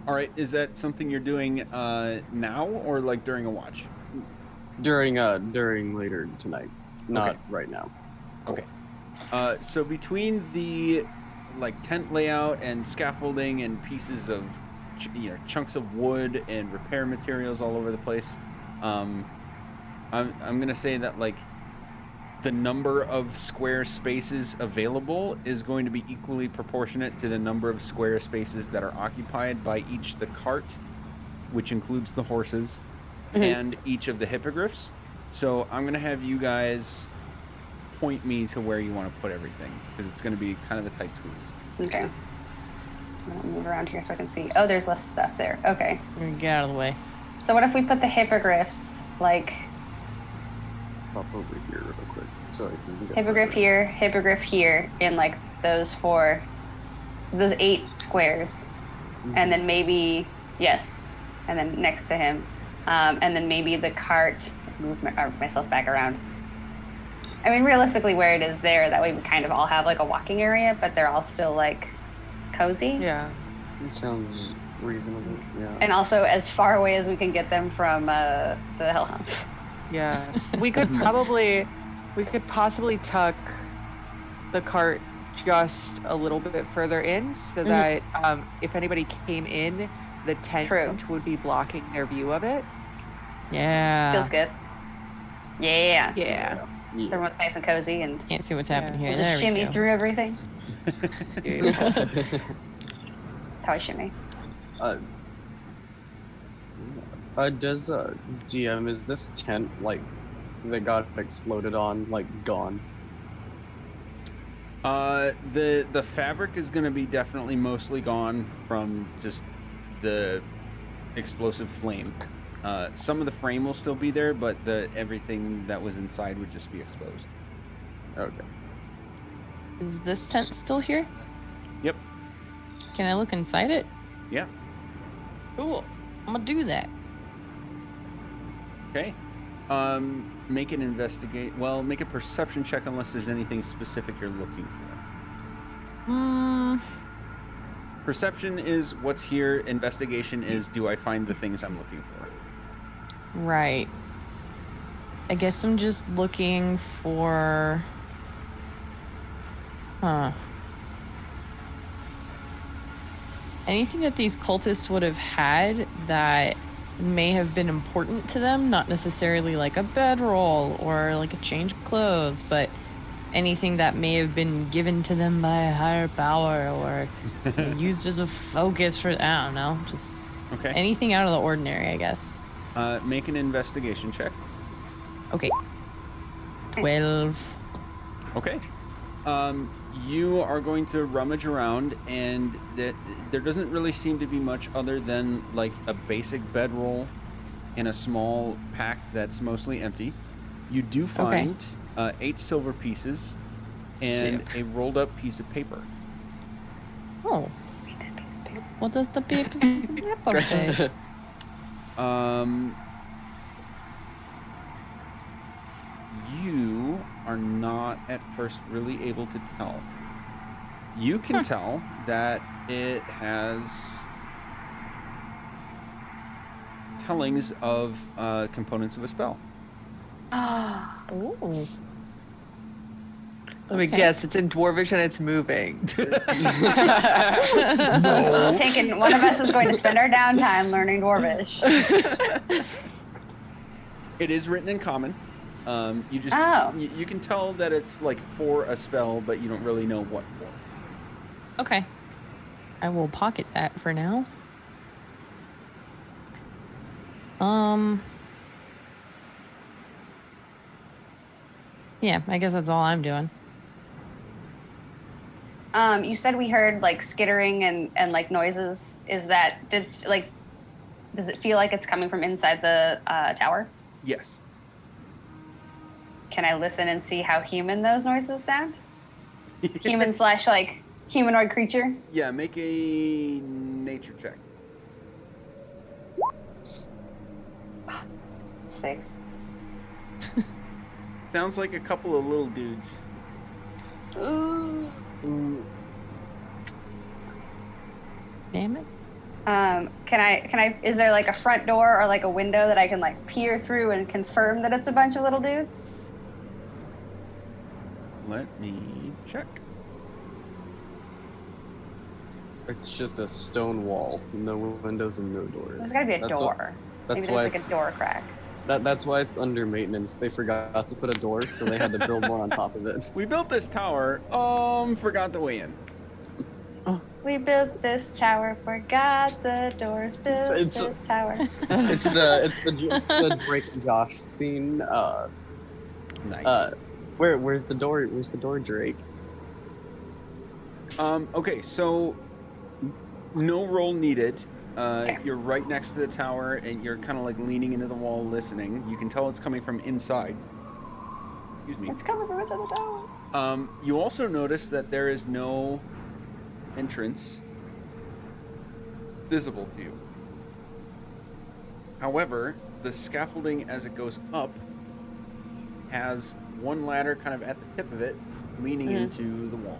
All right, is that something you're doing now or like during a watch? During later tonight, not Okay. right now. Okay. So between the like tent layout and scaffolding and pieces of chunks of wood and repair materials all over the place, I'm gonna say that like the number of square spaces available is going to be equally proportionate to the number of square spaces that are occupied by each the cart, which includes the horses, and each of the hippogriffs. So I'm gonna have you guys point me to where you want to put everything, because it's going to be kind of a tight squeeze. Okay. I'll move around here so I can see. Oh, there's less stuff there. Okay. Get out of the way. So what if we put the hippogriffs, like, Pop over here real quick. So I can get hippogriff here, in like those 8 squares, and then maybe, yes, and then next to him, and then maybe the cart, move myself back around. I mean, realistically, where it is there, that way we kind of all have like a walking area, but they're all still like cozy. Yeah. Sounds reasonable. Yeah. And also as far away as we can get them from the hellhounds. Yeah. We could possibly tuck the cart just a little bit further in, so that if anybody came in, the tent True. would be blocking their view of it. Yeah. Feels good. Yeah. Yeah. Everyone's nice and cozy, and Can't see what's happening Yeah. here. we'll There just we shimmy go. through everything. Yeah. That's how I shimmy. Does GM, is this tent like that got exploded on, like, gone? The fabric is going to be definitely mostly gone from just the explosive flame. Some of the frame will still be there, but everything that was inside would just be exposed. Okay. Is this tent still here? Yep. Can I look inside it? Yeah. Cool. I'm gonna do that. Okay. Make an make a perception check unless there's anything specific you're looking for. Perception is what's here. Investigation is, do I find the things I'm looking for? Right. I guess I'm just looking for... anything that these cultists would have had that may have been important to them, not necessarily like a bedroll or like a change of clothes, but anything that may have been given to them by a higher power or used as a focus for, I don't know, just anything out of the ordinary, I guess. Make an investigation check. Okay. 12. Okay. You are going to rummage around, and there doesn't really seem to be much other than like a basic bedroll in a small pack that's mostly empty. You do find 8 silver pieces and a rolled up piece of paper. Oh. What does the paper say? You are not at first really able to tell. You can tell that it has tellings of components of a spell. Ooh. Let me guess, it's in Dwarvish and it's moving. No. Taken, one of us is going to spend our downtime learning Dwarvish. It is written in common. You just you can tell that it's like for a spell, but you don't really know what for. Okay. I will pocket that for now. Yeah, I guess that's all I'm doing. You said we heard like skittering and like noises. Does it feel like it's coming from inside the tower? Yes. Can I listen and see how human those noises sound? Human / like humanoid creature? Yeah, make a nature check. 6. Sounds like a couple of little dudes. Damn it. Can I is there like a front door or like a window that I can like peer through and confirm that it's a bunch of little dudes? Let me check. It's just a stone wall, no windows and no doors. There's gotta be a door. That's Maybe why there's like a door crack. That's why it's under maintenance. They forgot to put a door, so they had to build more on top of it. We built this tower. Forgot the way in. We built this tower, forgot the doors, built this tower. It's the Drake and Josh scene. Nice. Where's the door? Where's the door, Drake? Okay, so no roll needed. You're right next to the tower, and you're kind of like leaning into the wall, listening. You can tell it's coming from inside. Excuse me. It's coming from inside the tower. You also notice that there is no entrance visible to you. However, the scaffolding as it goes up has one ladder kind of at the tip of it, leaning into the wall.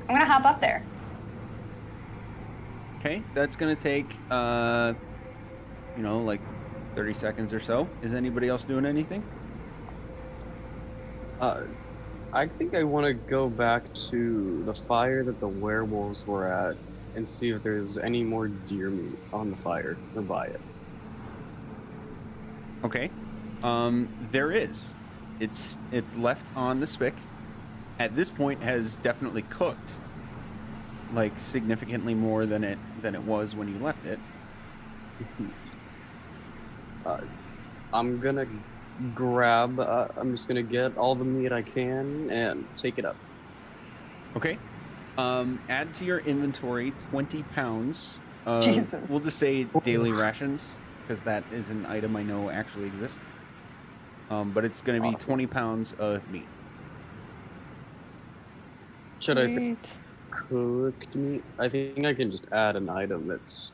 I'm gonna hop up there. Okay, that's gonna take, like 30 seconds or so. Is anybody else doing anything? I think I want to go back to the fire that the werewolves were at and see if there's any more deer meat on the fire or by it. Okay. There is. It's left on the spick. At this point has definitely cooked. Like significantly more than it was when you left it. I'm gonna grab. I'm just gonna get all the meat I can and take it up. Okay. Add to your inventory 20 pounds of, Jesus. we'll just say daily rations, because that is an item I know actually exists. But it's going to be Awesome. 20 pounds of meat. Should I say Sweet. cooked meat? I think I can just add an item that's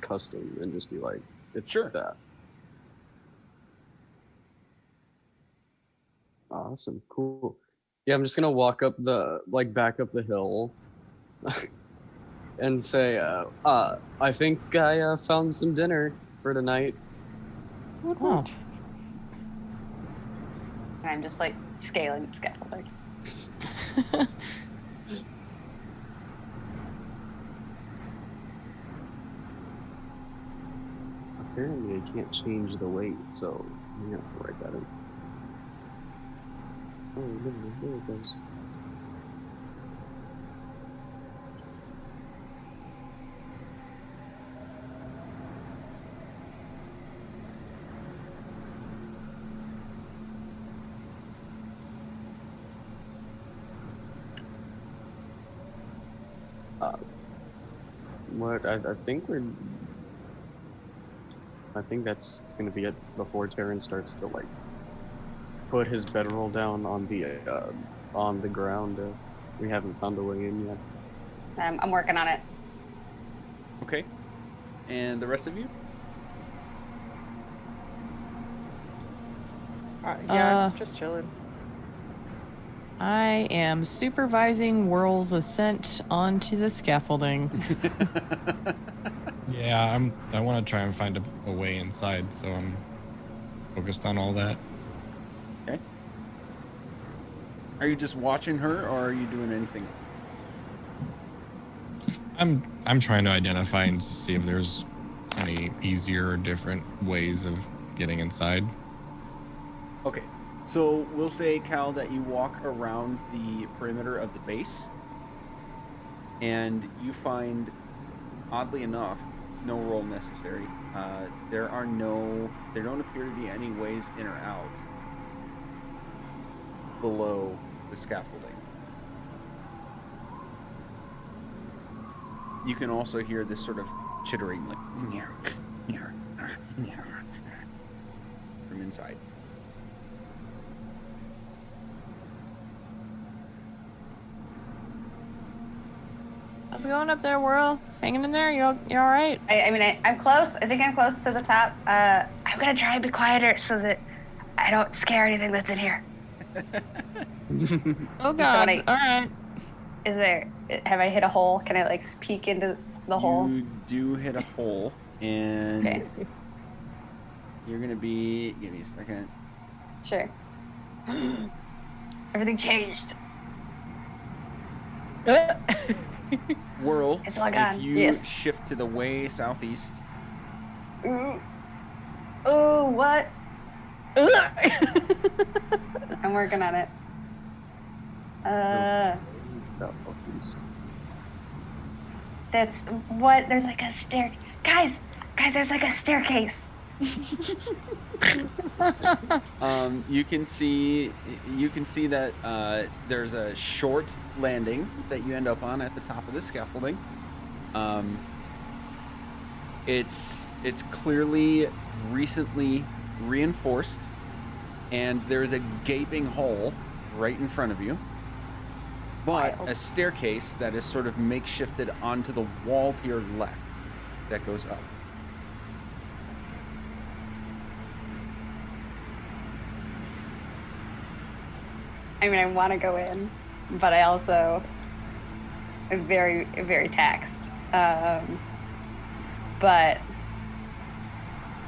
custom and just be like, it's Sure. that. Awesome, cool. Yeah, I'm just gonna walk up back up the hill and say, I think I found some dinner for tonight. Oh. And I'm just like scaling the scaffolding. Apparently I can't change the weight, so I'm gonna have to write that in. Oh, there it goes. I think that's gonna be it before Terran starts to like put his bedroll down on the ground if we haven't found a way in yet. I'm working on it. Okay. And the rest of you? Yeah, I'm just chilling. I am supervising Whirl's ascent onto the scaffolding. Yeah, I want to try and find a way inside, so I'm focused on all that. Okay. Are you just watching her, or are you doing anything else? I'm trying to identify and see if there's any easier or different ways of getting inside. Okay. So we'll say, Cal, that you walk around the perimeter of the base, and you find, oddly enough, no roll necessary. There don't appear to be any ways in or out below the scaffolding. You can also hear this sort of chittering, like from inside. How's it going up there, Whirl? Hanging in there? You all right? I'm close. I think I'm close to the top. I'm gonna try and be quieter so that I don't scare anything that's in here. Oh God! Somebody- All right. Have I hit a hole? Can I like peek into the hole? You do hit a hole, and Okay. you're gonna be. Give me a second. Sure. Everything changed. Whirl, It's all if gone. you Yes. shift to the way southeast, Ooh. Ooh, what? I'm working on it. Southeast. That's what? There's like a stair. Guys, there's like a staircase. you can see that there's a short landing that you end up on at the top of the scaffolding. It's clearly recently reinforced, and there's a gaping hole right in front of you, but Wild. a staircase that is sort of makeshifted onto the wall to your left that goes up. I mean, I want to go in, but I also am very, very taxed. But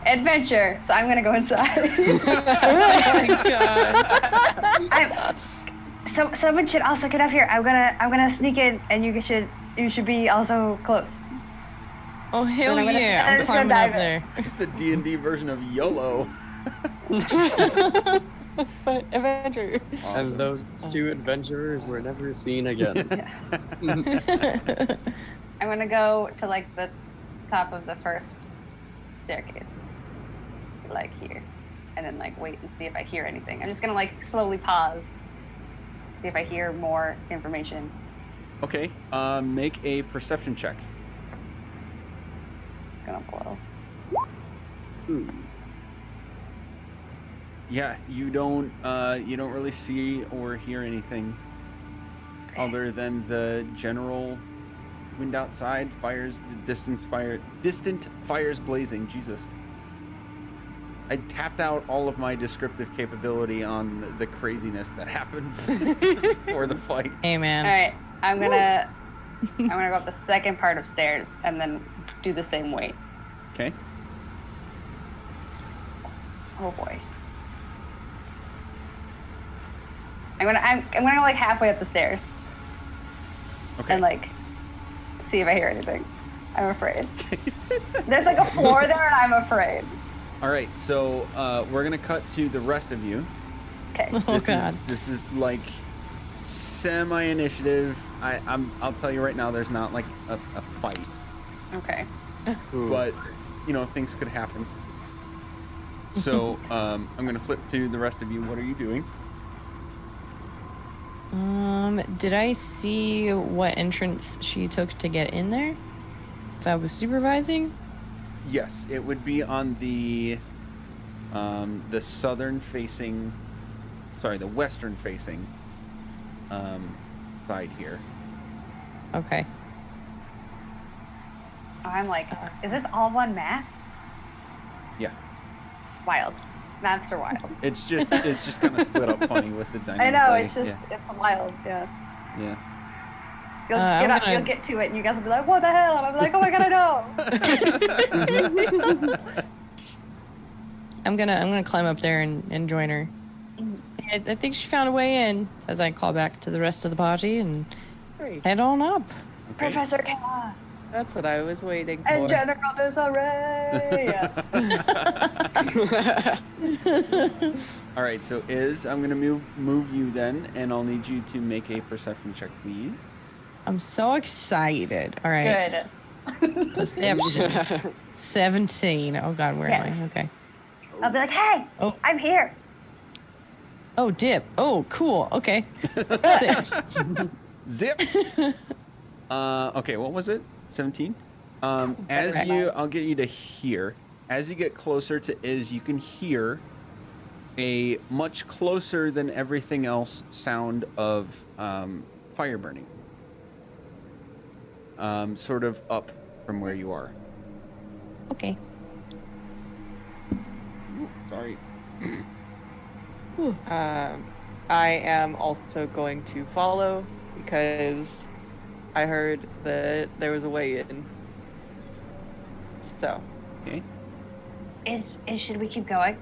adventure, so I'm gonna go inside. Oh my God! Someone should also get up here. I'm gonna sneak in, and you should be also close. Oh hell Then I'm gonna yeah! I'm stand climbing up dive there. It's the D&D version of YOLO. But adventure. Awesome. And those two adventurers were never seen again. I'm gonna go to like the top of the first staircase. like here, and then like wait and see if I hear anything. I'm just gonna like slowly pause, see if I hear more information. Okay. Make a perception check. Gonna blow. Yeah, you don't really see or hear anything other than the general wind outside, distant fires blazing. Jesus. I tapped out all of my descriptive capability on the craziness that happened before the fight. Hey, man. All right, I'm gonna go up the second part of stairs and then do the same weight. Okay. Oh boy. I'm gonna go like halfway up the stairs Okay. and like see if I hear anything. I'm afraid. There's like a floor there and I'm afraid. All right, so we're gonna cut to the rest of you. Okay. Oh, God. This is like semi-initiative. I'll tell you right now, there's not like a fight, Okay. but things could happen. So I'm gonna flip to the rest of you. What are you doing? Did I see what entrance she took to get in there? If I was supervising? Yes, it would be on the western facing side here. Okay. Oh, I'm like, is this all one map? Yeah. Wild. Maps are wild. It's just kind of split up funny with the dynamic. I know, play. it's just, it's wild, yeah. Yeah. You'll get to it and you guys will be like, what the hell? And I'm like, oh my god, I know. I'm gonna climb up there and join her. I think she found a way in as I call back to the rest of the party and Great. head on up. Okay. Professor Chaos That's what I was waiting for. and General Disarray. All right, so I'm gonna move you then, and I'll need you to make a perception check, please. I'm so excited. All right. Good. Perception. 17. Oh God, where am I? Yes. Okay. I'll be like, hey, Oh. I'm here. Oh, dip. Oh, cool. Okay. Zip. Okay, what was it? 17. I'll get you to hear. As you get closer to Iz, you can hear a much closer than everything else sound of fire burning. Sort of up from where you are. Okay. Ooh, sorry. I am also going to follow because I heard that there was a way in. So. Okay. Should we keep going?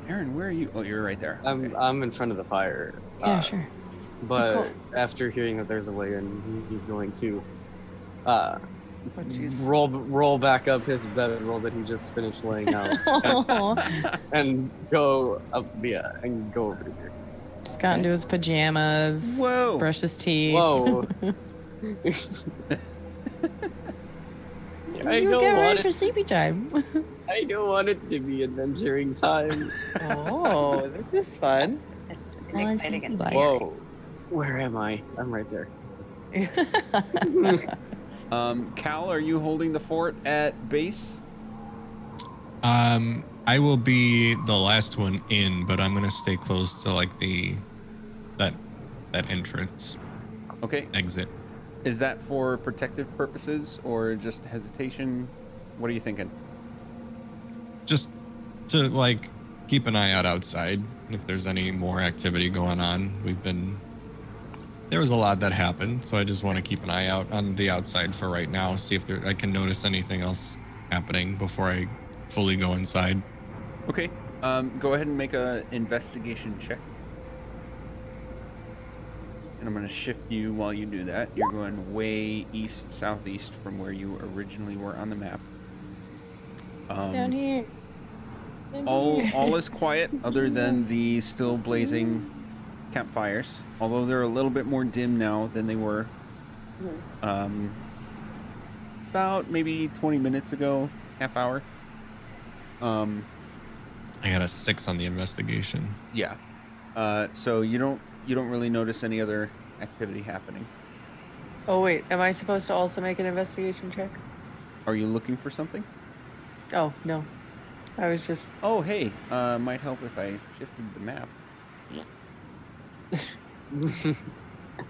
Aaron, where are you? Oh, you're right there. Okay. I'm in front of the fire. Yeah, sure. But Cool. after hearing that there's a way in, he's going to Oh, jeez. roll back up his bedroll that he just finished laying out Oh, and go up and go over to here. just got into his pajamas. Whoa. Brushed his teeth. Whoa. I You don't get want ready it. for sleepy time. I don't want it to be adventuring time. Oh, this is fun. It's Oh, I exciting see. and Like- scary. Whoa. Where am I? I'm right there. Cal, are you holding the fort at base? I will be the last one in, but I'm gonna stay close to like that entrance Okay. exit. Is that for protective purposes or just hesitation? What are you thinking? Just to like keep an eye out outside if there's any more activity going on. There was a lot that happened, so I just want to keep an eye out on the outside for right now, see if I can notice anything else happening before I fully go inside. Okay. Go ahead and make a investigation check. And I'm going to shift you while you do that. You're going way east, southeast from where you originally were on the map. Down here. Down All here. is quiet other than the still blazing campfires, although they're a little bit more dim now than they were about maybe 20 minutes ago, half hour. I got a 6 on the investigation. Yeah. So you don't really notice any other activity happening. Oh wait, am I supposed to also make an investigation check? Are you looking for something? Oh no, I was just. Oh, hey. Might help if I shifted the map.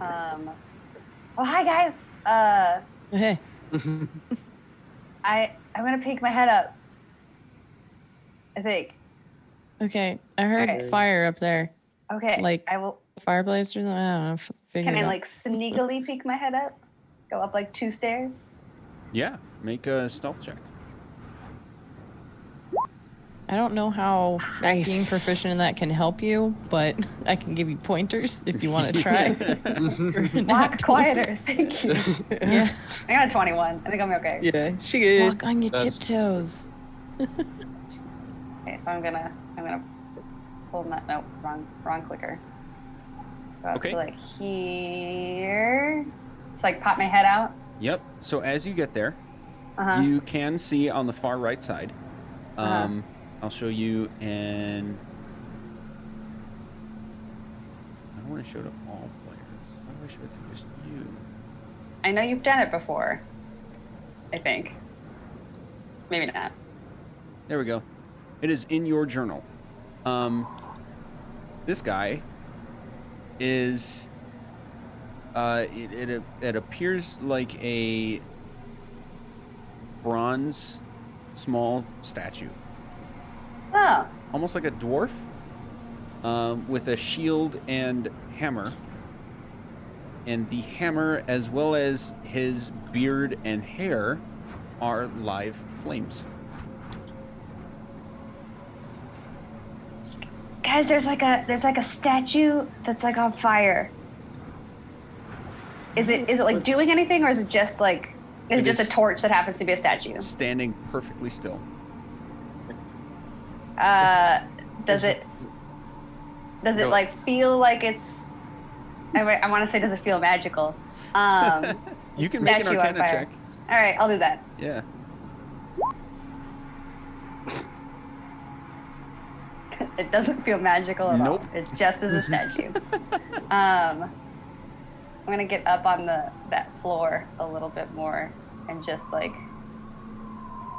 Oh, hi guys. Hey. I'm gonna peek my head up. I think. Okay. I heard Okay. fire up there. Okay. Like I will. fireplace or something. I don't know. Figure Can it I out. like sneakily peek my head up? Go up like 2 stairs. Yeah. Make a stealth check. I don't know how Nice. being proficient in that can help you, but I can give you pointers if you want to try. Walk quieter. Thank you. Yeah. I got a 21. I think I'm okay. Yeah, she good. Walk on your That's- tiptoes. Okay, so I'm gonna pull my wrong clicker. Go up Okay. to like here. It's like pop my head out. Yep. So as you get there, Uh-huh. you can see on the far right side. Uh-huh. I'll show you, and I don't want to show it to all players. How do I show it to just you? I know you've done it before. I think. Maybe not. There we go. It is in your journal. This guy is. It appears like a bronze small statue. Oh. Almost like a dwarf, with a shield and hammer. And the hammer, as well as his beard and hair, are live flames. Guys, there's like a statue that's like on fire. Is it like doing anything, or is it just like is it just a torch that happens to be a statue? Standing perfectly still. Does it like feel like it's? I want to say, does it feel magical? You can make an Statue on Arcana fire. check. All right, I'll do that. Yeah. It doesn't feel magical at Nope. all. It just is a statue. I'm gonna get up on that floor a little bit more and just like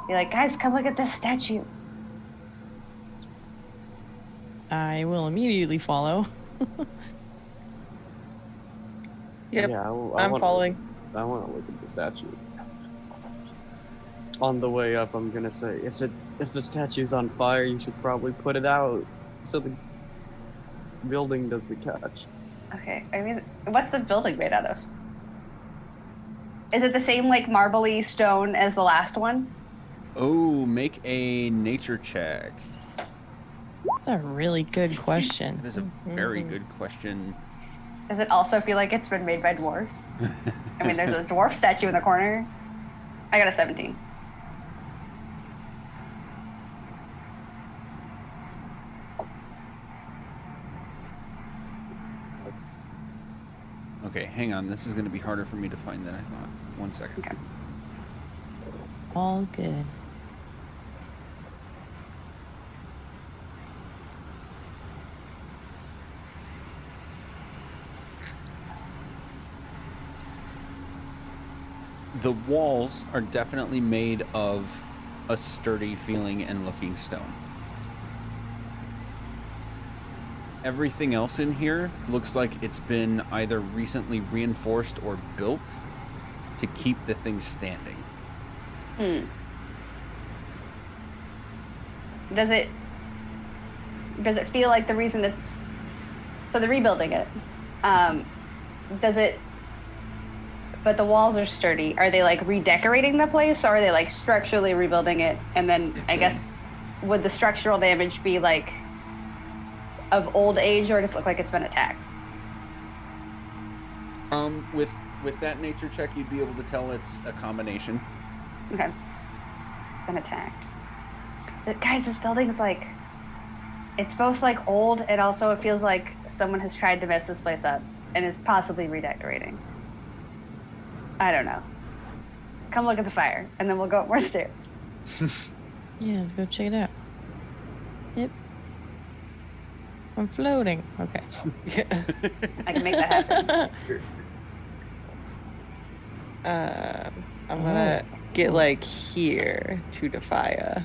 be like, guys, come look at this statue. I will immediately follow. Yep, Yeah, I'm following. I want to look at the statue. On the way up, I'm gonna say, if the statue's on fire, you should probably put it out so the building does the catch. Okay, I mean, what's the building made out of? Is it the same like marbly stone as the last one? Oh, make a nature check. That's a really good question. That is a very good question. Does it also feel like it's been made by dwarves? I mean, there's a dwarf statue in the corner. I got a 17. Okay, hang on. This is going to be harder for me to find than I thought. 1 second. Okay. All good. The walls are definitely made of a sturdy feeling and looking stone. Everything else in here looks like it's been either recently reinforced or built to keep the thing standing. Does it feel like the reason it's so they're rebuilding it? Does it? But the walls are sturdy. Are they like redecorating the place, or are they like structurally rebuilding it? And then I guess would the structural damage be like of old age, or does it look like it's been attacked? With that nature check, you'd be able to tell it's a combination. Okay, it's been attacked. But guys, this building's like it's both like old and also it feels like someone has tried to mess this place up and is possibly redecorating. I don't know. Come look at the fire, and then we'll go up more stairs. Yeah, let's go check it out. Yep. I'm floating. Okay. Yeah. I can make that happen. I'm gonna get Oh. like here to Defia.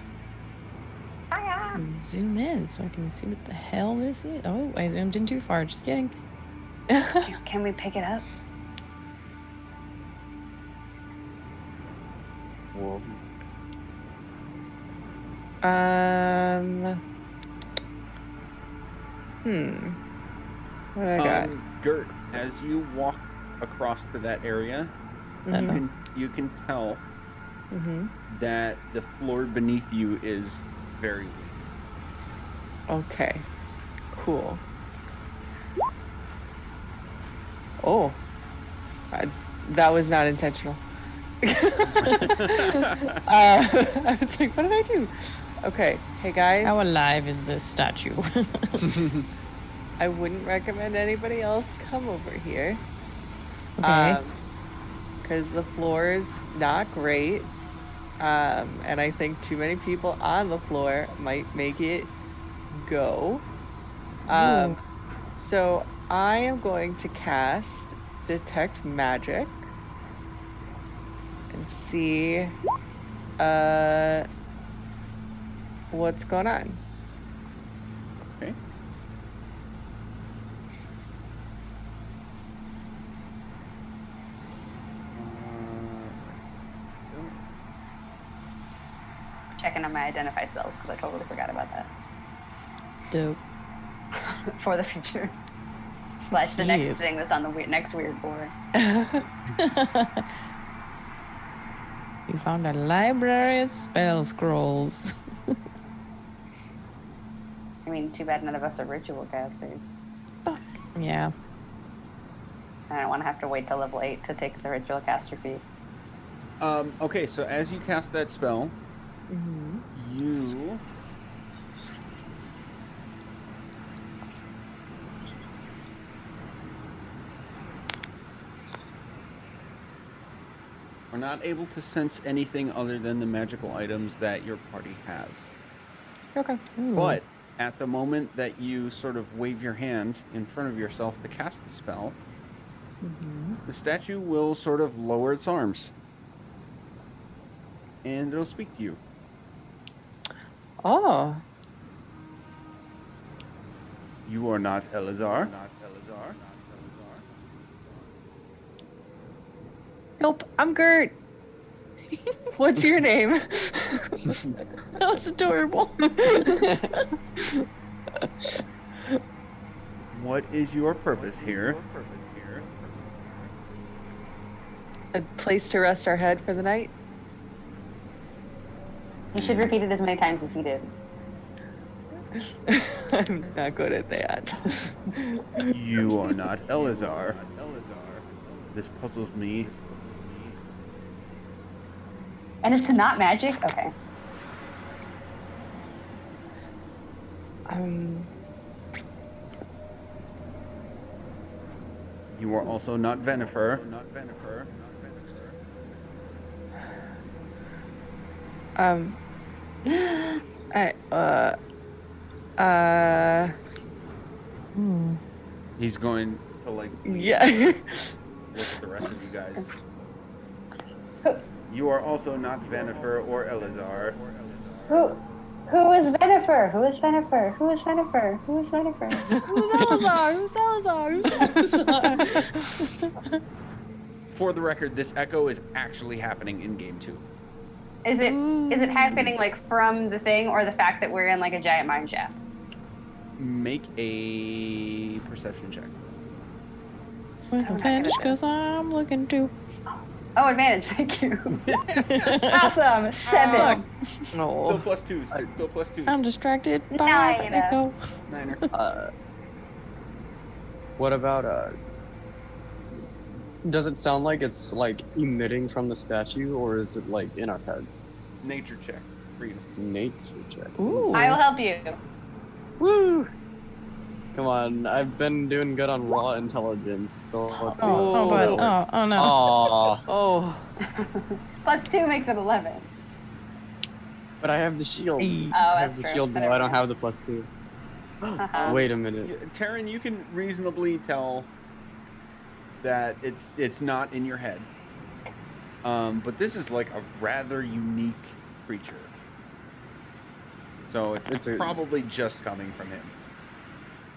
Hiya. Zoom in so I can see what the hell this is. Oh, I zoomed in too far. Just kidding. Can we pick it up? Whoa. What do I got? Gert, as you walk across to that area, Mhm. you can tell Mhm. that the floor beneath you is very weak. Okay. Cool. Oh. That was not intentional. I was like, what did I do? Okay. Hey guys. How alive is this statue? I wouldn't recommend anybody else come over here. Okay. Because the floor is not great. And I think too many people on the floor might make it go. Ooh. So I am going to cast Detect Magic and see what's going on. Okay. Checking on my identify spells because I totally forgot about that Dope. for the future. / the Yes. next thing that's on the next weird board. You found a library of spell scrolls. I mean, too bad none of us are ritual casters. Yeah. I don't want to have to wait till level 8 to take the ritual caster fee. Okay, so as you cast that spell, Mhm. you are not able to sense anything other than the magical items that your party has. Okay. Ooh. But at the moment that you sort of wave your hand in front of yourself to cast the spell, the statue will sort of lower its arms. And it'll speak to you. Oh. You are not Elazar. Nope. I'm Gert. What's your name? That was adorable. What is your purpose here? A place to rest our head for the night? You should repeat it as many times as he did. I'm not good at that. You are not Elazar. This puzzles me. And it's not magic? Okay. You are also not Venifer. He's going to like Yeah. look at the rest of you guys. Who You are also not Venifer or Elazar. is Venifer? Who is Venifer? Who is Venifer? Who is Venifer? Who's Elazar? Who's Elazar? Who's Elazar? For the record, this echo is actually happening in game 2. Is it happening like from the thing or the fact that we're in like a giant mine shaft? Make a perception check. With advantage, because I'm looking to. Oh, advantage, thank you. Awesome. 7. No. Still plus 2s. Still plus 2s. I'm distracted by the 9. echo. Niner. What about does it sound like it's like emitting from the statue, or is it like in our heads? Nature check for you. Nature check. Ooh. I will help you. Woo! Come on, I've been doing good on raw intelligence, so let's see. Oh no. Aw, Oh. Plus 2 makes it 11. but I have the shield. Hey. Oh, I have that's the true. shield, but I don't have the +2. Wait a minute. Taryn, you can reasonably tell that it's not in your head. But this is like a rather unique creature. So it's probably just coming from him.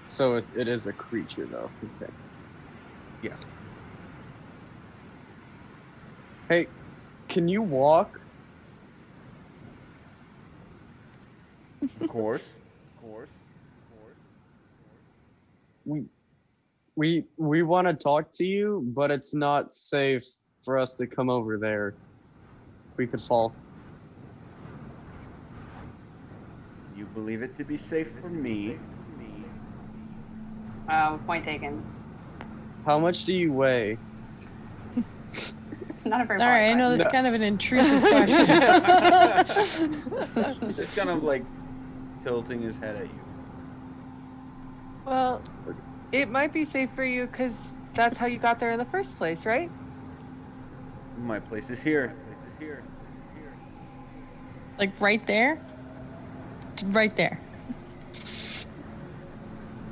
So it is a creature, though. Okay. Yes. Hey, can you walk? Of course. We want to talk to you, but it's not safe for us to come over there. We could fall. You believe it to be safe for me. Point taken. How much do you weigh? It's not a very Sorry, I know No. that's kind of an intrusive question. He's just kind of like tilting his head at you. Well, it might be safe for you because that's how you got there in the first place, right? My place is here. Like right there? Right there.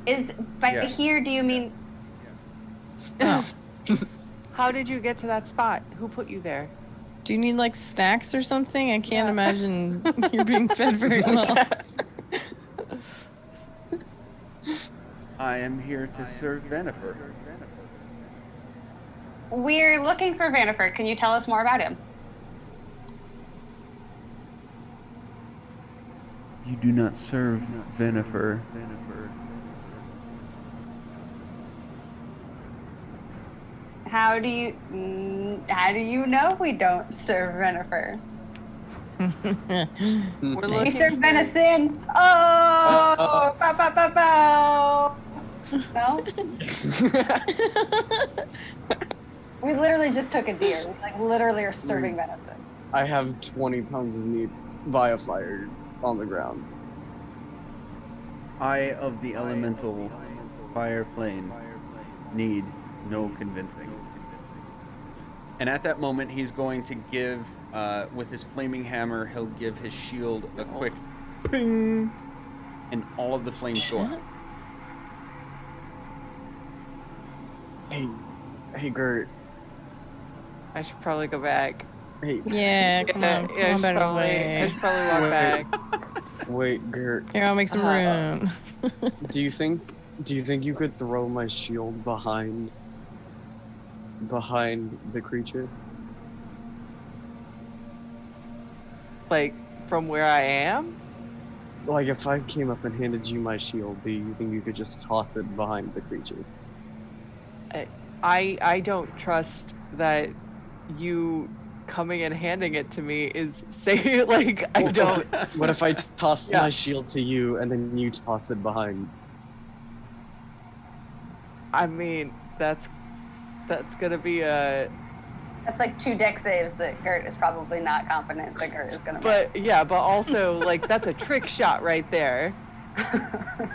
Is by Yeah. here? Do you mean? Oh. How did you get to that spot? Who put you there? Do you need like snacks or something? I can't Yeah. imagine you're being fed very well. I am here to serve Venifer. We're looking for Vanifer. Can you tell us more about him? You do not serve Venifer. How do you know we don't serve Vanifer? We're We looking serve for- venison. Oh, bow, bow, bow, bow. No, we literally just took a deer. We like literally are serving venison. I have 20 pounds of meat via fire on the ground. I of the elemental fire plane need no convincing. And at that moment, he's going to give, with his flaming hammer, he'll give his shield a quick ping, and all of the flames go out. Hey, Gert. I should probably go back. Hey, Yeah, come on, I come on, should better probably, I way. should probably walk Wait. back. wait, Gert. Here, I'll make some room. Do you think you could throw my shield behind the creature? Like, from where I am? Like, if I came up and handed you my shield, do you think you could just toss it behind the creature? I don't trust that you coming and handing it to me is say like I don't. What if I toss Yeah. my shield to you and then you toss it behind? I mean, that's gonna be a. That's like 2 deck saves that Gert is probably not confident that Gert is gonna But yeah, but also like that's a trick shot right there.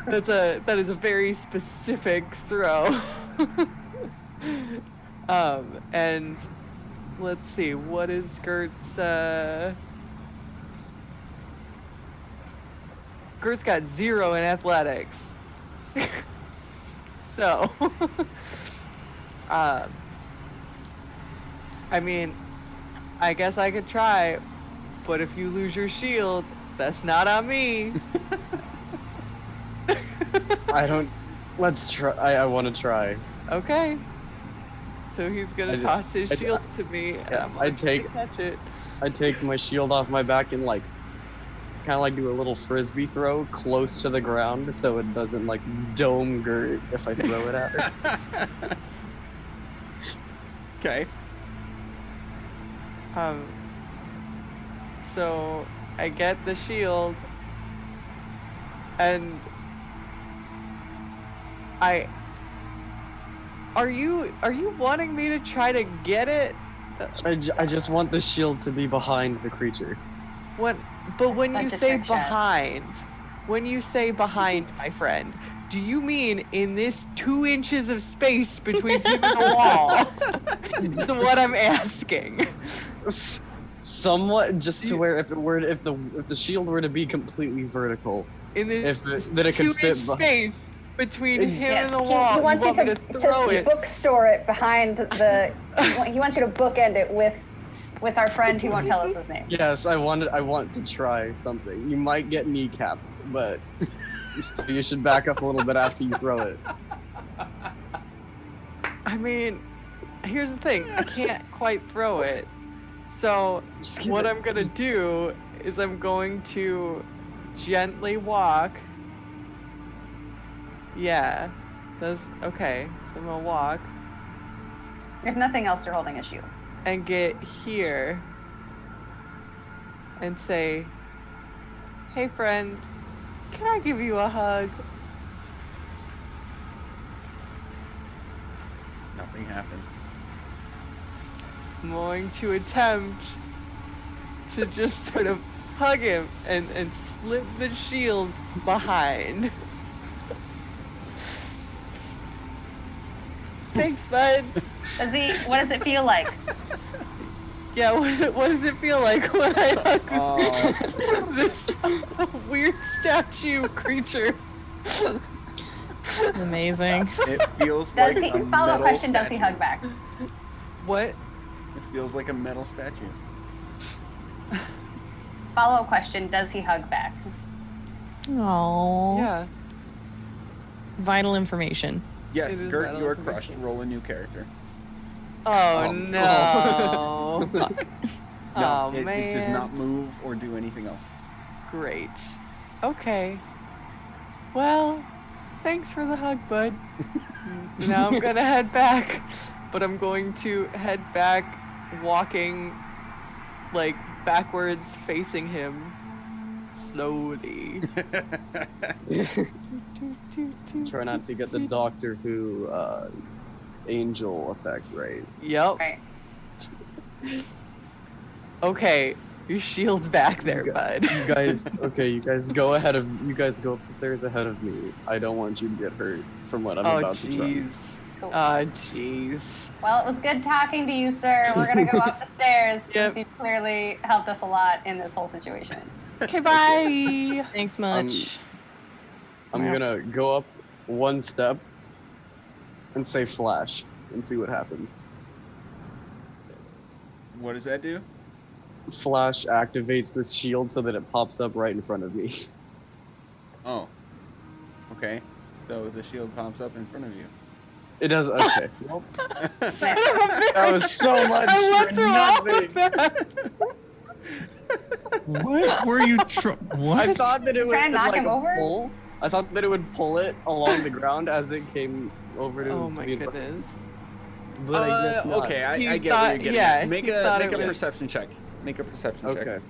make. That is a very specific throw. And let's see, what is Gert's Gert's got 0 in athletics. So I mean, I guess I could try, but if you lose your shield, that's not on me. Let's try. I want to try. Okay. So he's gonna toss his shield to me, and I'm I'd like, take- catch it. I take my shield off my back and like, kind of like do a little frisbee throw close to the ground so it doesn't like dome Gert if I throw it at her. Okay. So I get the shield, and Are you wanting me to try to get it? I just want the shield to be behind the creature. When you Such a say trick shot. behind, my friend, do you mean in this 2 inches of space between him and the wall? Is what I'm asking. Somewhat, just to where if the shield were to be completely vertical, in the that it could fit 2-inch behind. space between him Yes, and the he wall. wants you want me to throw it. bookstore it behind the. He wants you to bookend it with our friend who won't tell us his name. Yes, I want to try something. You might get kneecapped, but you should back up a little bit after you throw it. I mean, here's the thing. I can't quite throw it. So Just give what it- I'm gonna do is I'm going to gently walk. Yeah, that's okay. So I'm gonna walk If nothing else, you're holding a shield. and get here and say, "Hey friend, can I give you a hug?" Nothing happens. I'm going to attempt to just sort of hug him and slip the shield behind. Thanks, bud. What does it feel like? Yeah, what does it feel like when I hug Oh. this weird statue creature? It's amazing. It feels Does like he? a Follow-up metal question: Does statue. he hug back? What? It feels like a metal statue. Follow-up question: Does he hug back? Oh. Yeah. Vital information. Yes, It is Gert, metal you are information. crushed. Roll a new character. Oh Um, no. Fuck. No, Oh it does man. not move or do anything else. Great. Okay. Well, thanks for the hug, bud. Now I'm gonna head back, but I'm going to head back walking like backwards facing him slowly. Try not to get the Doctor Who angel effect right. Yep. Right. Okay, your shield's back there, You bud. You guys go ahead of you guys go up the stairs ahead of me. I don't want you to get hurt from what I'm Oh about to try. jeez. Cool. Jeez. Well, it was good talking to you, sir. We're gonna go up the stairs Yep. since you've clearly helped us a lot in this whole situation. Okay, bye. Thanks much. I'm Wow. gonna go up one step and say flash and see what happens. What does that do? Flash activates this shield so that it pops up right in front of me. Oh. Okay. So the shield pops up in front of you. It does okay. Well, But that was so much I went for through all of nothing. that. What were you what? I thought that it would Trying to knock like him over? pull. I thought that it would pull it along the ground as it came over to. Oh to my me in front- goodness. But I guess not. okay, He I get thought- where you're getting yeah, at. Make he a thought make it a was- perception check. Make a perception Okay. check.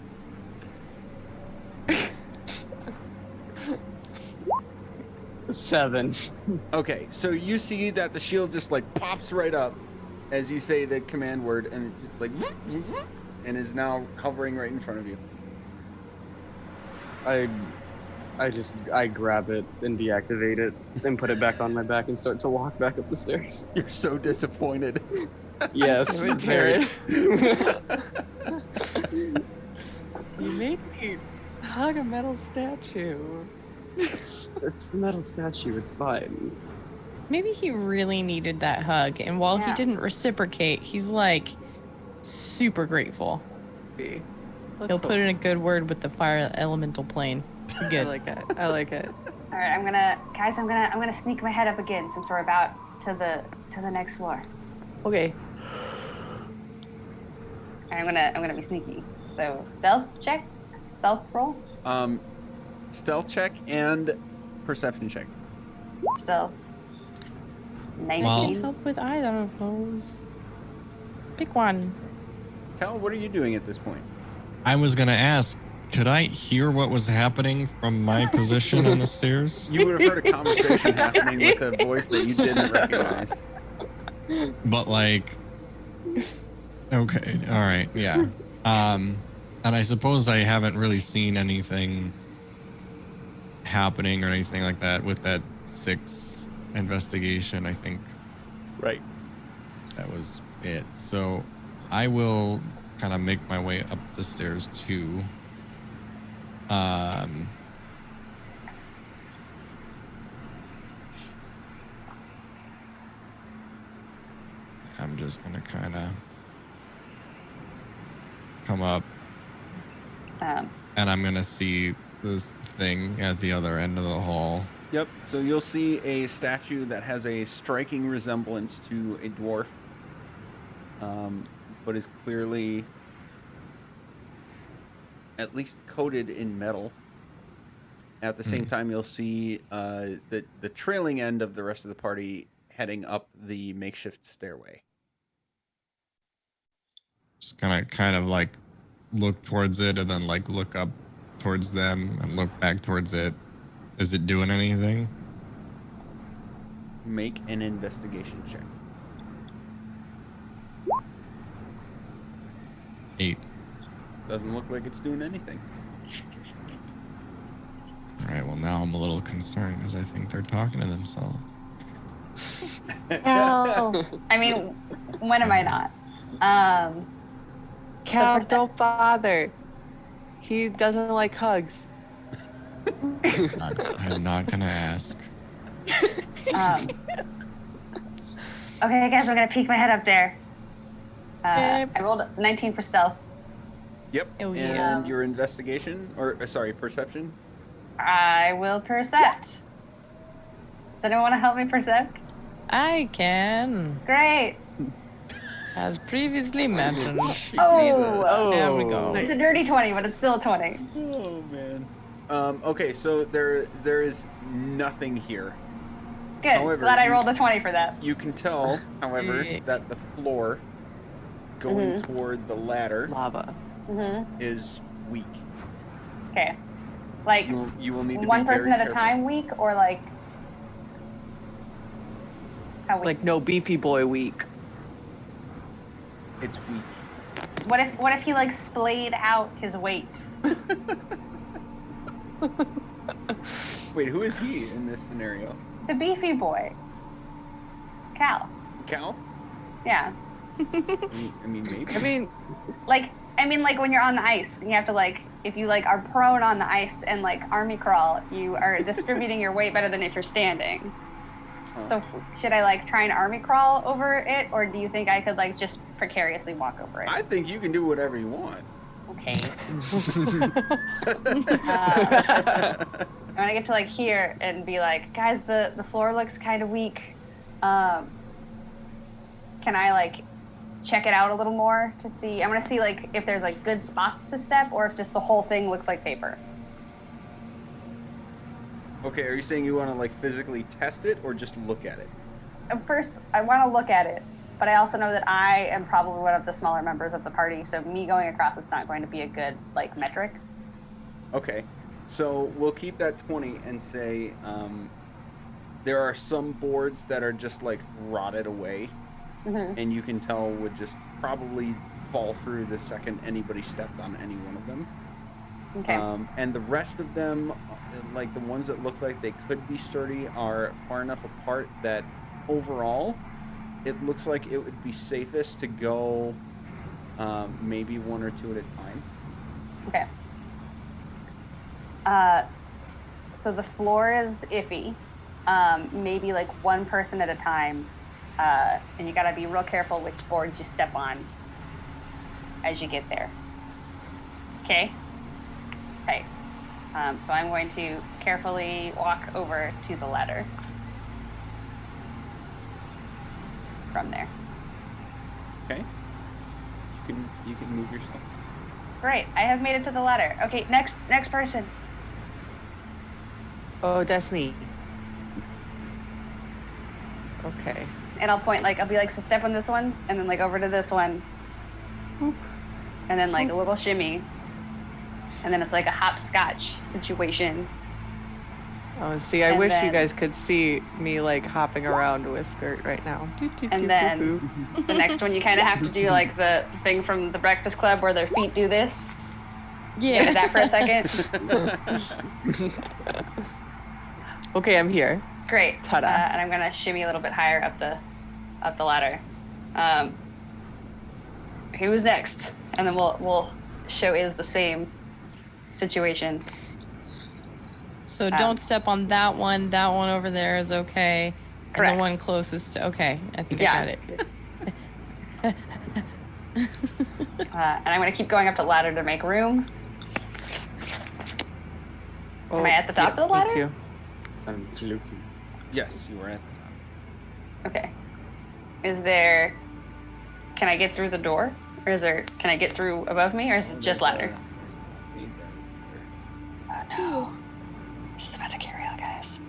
7. Okay, so you see that the shield just like pops right up as you say the command word, and it just like and is now hovering right in front of you. I grab it and deactivate it and put it back on my back and start to walk back up the stairs. You're so disappointed. Yes. Damn it, very. You made me hug a metal statue. It's the metal statue. It's fine. Maybe he really needed that hug, and while he Yeah. didn't reciprocate, he's like super grateful. Let's He'll hope. put in a good word with the fire elemental plane. I Good. like it. I like it. all right, I'm gonna sneak my head up again since we're about to the next floor. Okay. And I'm gonna be sneaky. So stealth check, stealth roll, Stealth check and perception check. stealth. 19. I can help with either of those. Pick one. Cal, what are you doing at this point? I was gonna ask, could I hear what was happening from my position on the stairs? You would have heard a conversation happening with a voice that you didn't recognize. But like, okay, all right, yeah. And I suppose I haven't really seen anything happening or anything like that with that 6 investigation. I think Right. that was it. So I will kind of make my way up the stairs too. just gonna kind of come up, and I'm gonna see this thing at the other end of the hall. Yep. So you'll see a statue that has a striking resemblance to a dwarf, but is clearly at least coated in metal. At the same time, you'll see the trailing end of the rest of the party heading up the makeshift stairway. Just gonna kind of like look towards it and then like look up towards them and look back towards it. Is it doing anything? Make an investigation check. 8. Doesn't look like it's doing anything. All right, well, now I'm a little concerned because I think they're talking to themselves. Cal. I mean, when am I not? Cal, So don't bother. He doesn't like hugs. I'm not gonna ask. Okay, guys, I'm gonna peek my head up there. I rolled a 19 for stealth. Yep. Oh, And yeah. your investigation, or sorry, perception. I will percept. Does anyone want to help me percept? I can, Great. as previously mentioned. Oh, There we go. it's a dirty 20, but it's still a 20. Oh man. Okay, so there is nothing here. Good. However, Glad I you- rolled a 20 for that. You can tell, however, Yeah. that the floor going toward the ladder Lava. is weak. Okay. Like You will need to one be very person at a careful. time week, or like how weak? Like no beefy boy week. It's weak. What if he like splayed out his weight? Wait, who is he in this scenario? The beefy boy. Cal. Cal? Yeah. I mean, maybe. I mean, like when you're on the ice, you have to like, if you like are prone on the ice and like army crawl, you are distributing your weight better than if you're standing. Huh. So should I like try and army crawl over it, or do you think I could like just precariously walk over it? I think you can do whatever you want. Okay. I want to get to like here and be like, guys, the floor looks kind of weak. Can I like check it out a little more to see? I want to see like if there's like good spots to step, or if just the whole thing looks like paper. Okay, are you saying you want to like physically test it or just look at it? First, I want to look at it, but I also know that I am probably one of the smaller members of the party, so me going across it's not going to be a good like metric. Okay, so we'll keep that 20 and say there are some boards that are just like rotted away, and you can tell would just probably fall through the second anybody stepped on any one of them. Okay. And the rest of them, like the ones that look like they could be sturdy, are far enough apart that overall it looks like it would be safest to go maybe one or two at a time. Okay. So the floor is iffy. Maybe like one person at a time. And you gotta be real careful which boards you step on as you get there. Okay? Tight. So I'm going to carefully walk over to the ladder. From there. Okay. You can move yourself. Great. I have made it to the ladder. Okay, next person. oh, that's me. Okay. And I'll point I'll be like, so step on this one, and then like over to this one. And then like a little shimmy. And then it's like a hopscotch situation. Oh, see, I And wish you then- guys could see me like hopping around with Gert right now. And then the next one, you kind of have to do like the thing from the Breakfast Club where their feet do this. Yeah. Give that for a second. Okay, I'm here. Great. Ta-da. And I'm gonna shimmy a little bit higher up the ladder. Who's next? And then we'll show is the same situation. So don't step on that one. That one over there is okay. Correct. And the one closest to, okay. I think Yeah. I got it. And I'm going to keep going up the ladder to make room. Am I at the top of the ladder? Me too. Absolutely. Yes, you were at the top. Okay. Can I get through the door? Or can I get through above me, or is it just ladder? Oh no. This is about to get real, guys.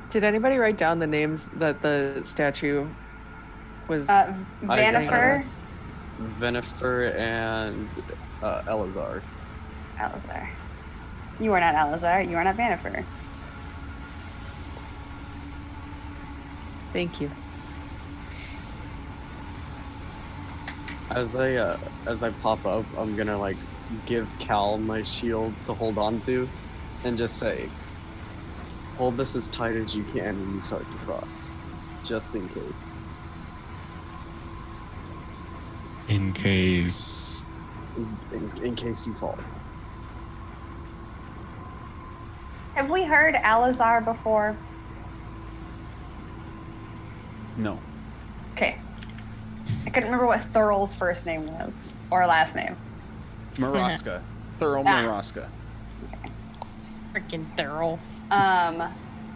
Did anybody write down the names that the statue was? Vanifer. Venifer and Elazar. Alazar. You are not Alazar. You are not Vanifer. Thank you. As I pop up, I'm gonna like give Cal my shield to hold on to, and just say, "Hold this as tight as you can when you start to cross, just in case." In case. In case you fall. Have we heard Alazar before? No. Okay. I couldn't remember what Thurl's first name was, or last name. Maraska. Thurl Maraska. Freaking Thurl.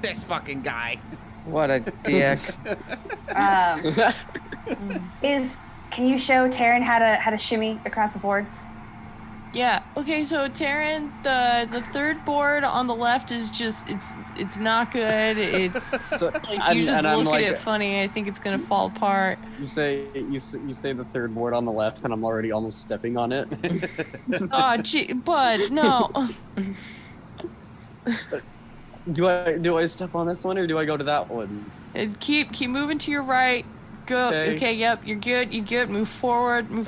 This fucking guy. What a dick. Mm. Can you show Taryn how to shimmy across the boards? Yeah. Okay. So Taryn, the third board on the left is just it's not good. It's So, like you just I'm look like, at it funny. I think it's gonna fall apart. You say the third board on the left, and I'm already almost stepping on it. Oh, gee, bud, no. Do I step on this one, or do I go to that one? And keep moving to your right. Go. Okay. Yep. You're good. You're good. Move forward. And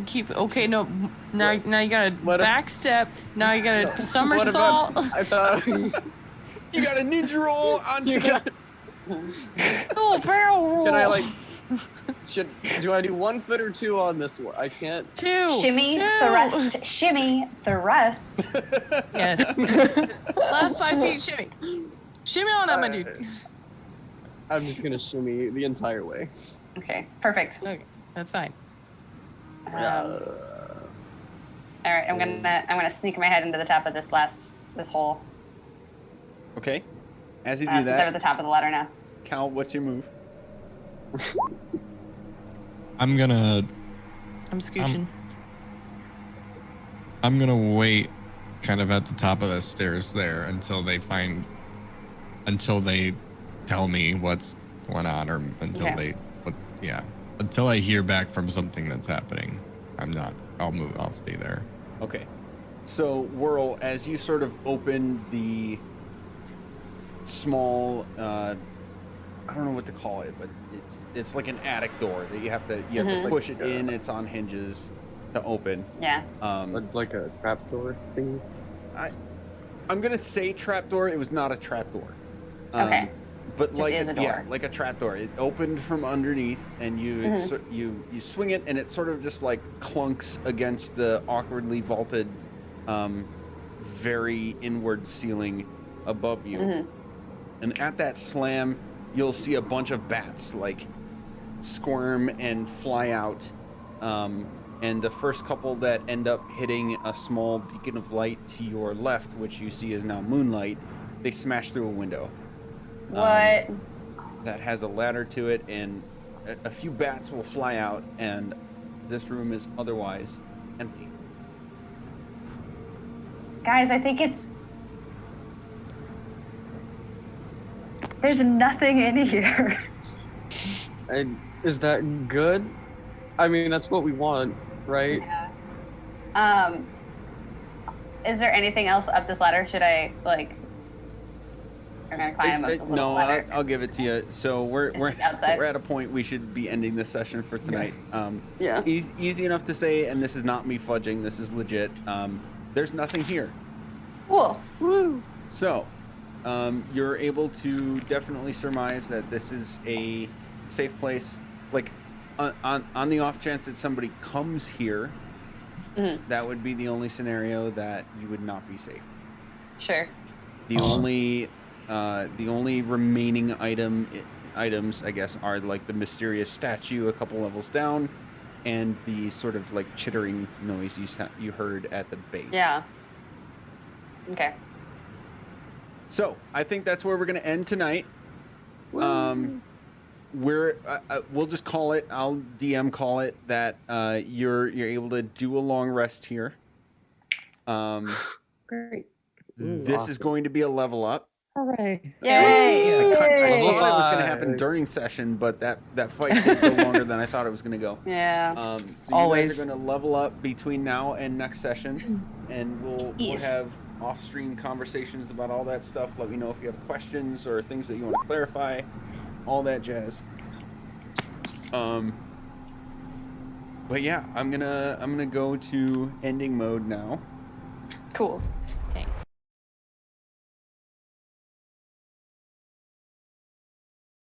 keep. Okay. No. Now you got a back step. Now you got a somersault. I thought You got a ninja roll onto the... Oh, barrel roll. Can I like? Do I do 1 foot or 2 on this one? I can't. 2. Shimmy, 2. thrust, shimmy, thrust. Yes. Last 5 feet. Shimmy. Shimmy on up, my dude. I'm just gonna shimmy the entire way. Okay, perfect. Okay, that's fine. All right, I'm gonna sneak my head into the top of this hole. Okay. As you do Since I'm at the that, top of the ladder now. Cal, what's your move? I'm gonna scooching. I'm gonna wait kind of at the top of the stairs there until they tell me what's going on, or until I hear back from something that's happening. I'll stay there. Okay. So, Whirl, as you sort of open the small, I don't know what to call it, but it's like an attic door that you have to push it in. It's on hinges to open. Yeah. Like a trapdoor thing. I'm gonna say trapdoor. It was not a trapdoor. Okay. But Just like is a door. yeah, like a trapdoor. It opened from underneath, and you swing it, and it sort of just like clunks against the awkwardly vaulted, very inward ceiling above you. And at that slam, you'll see a bunch of bats like squirm and fly out. And the first couple that end up hitting a small beacon of light to your left, which you see is now moonlight, they smash through a window. What? That has a ladder to it, and a few bats will fly out, and this room is otherwise empty. Guys, I think there's nothing in here. Is that good? I mean, that's what we want, right? Yeah. Is there anything else up this ladder? Should I I'm gonna climb up the little No, ladder. I'll give it to you. So we're outside. we're at a point we should be ending this session for tonight. Yeah. Easy enough to say, and this is not me fudging. This is legit. There's nothing here. Cool. Woo! So, you're able to definitely surmise that this is a safe place. Like, on the off chance that somebody comes here, that would be the only scenario that you would not be safe. Sure. The only remaining items, I guess, are like the mysterious statue a couple levels down, and the sort of like chittering noise you heard at the base. Yeah. Okay. So I think that's where we're gonna end tonight. We'll just call it. I'll DM call it that. You're able to do a long rest here. Great. This is going to be a level up. Hooray. Yay! I thought it Level was going to happen five. during session, but that fight did go longer than I thought it was going to go. Yeah. So you Always. guys are going to level up between now and next session, and we'll Yes. have off-stream conversations about all that stuff. Let me know if you have questions or things that you want to clarify, all that jazz. But yeah, I'm gonna go to ending mode now. Cool.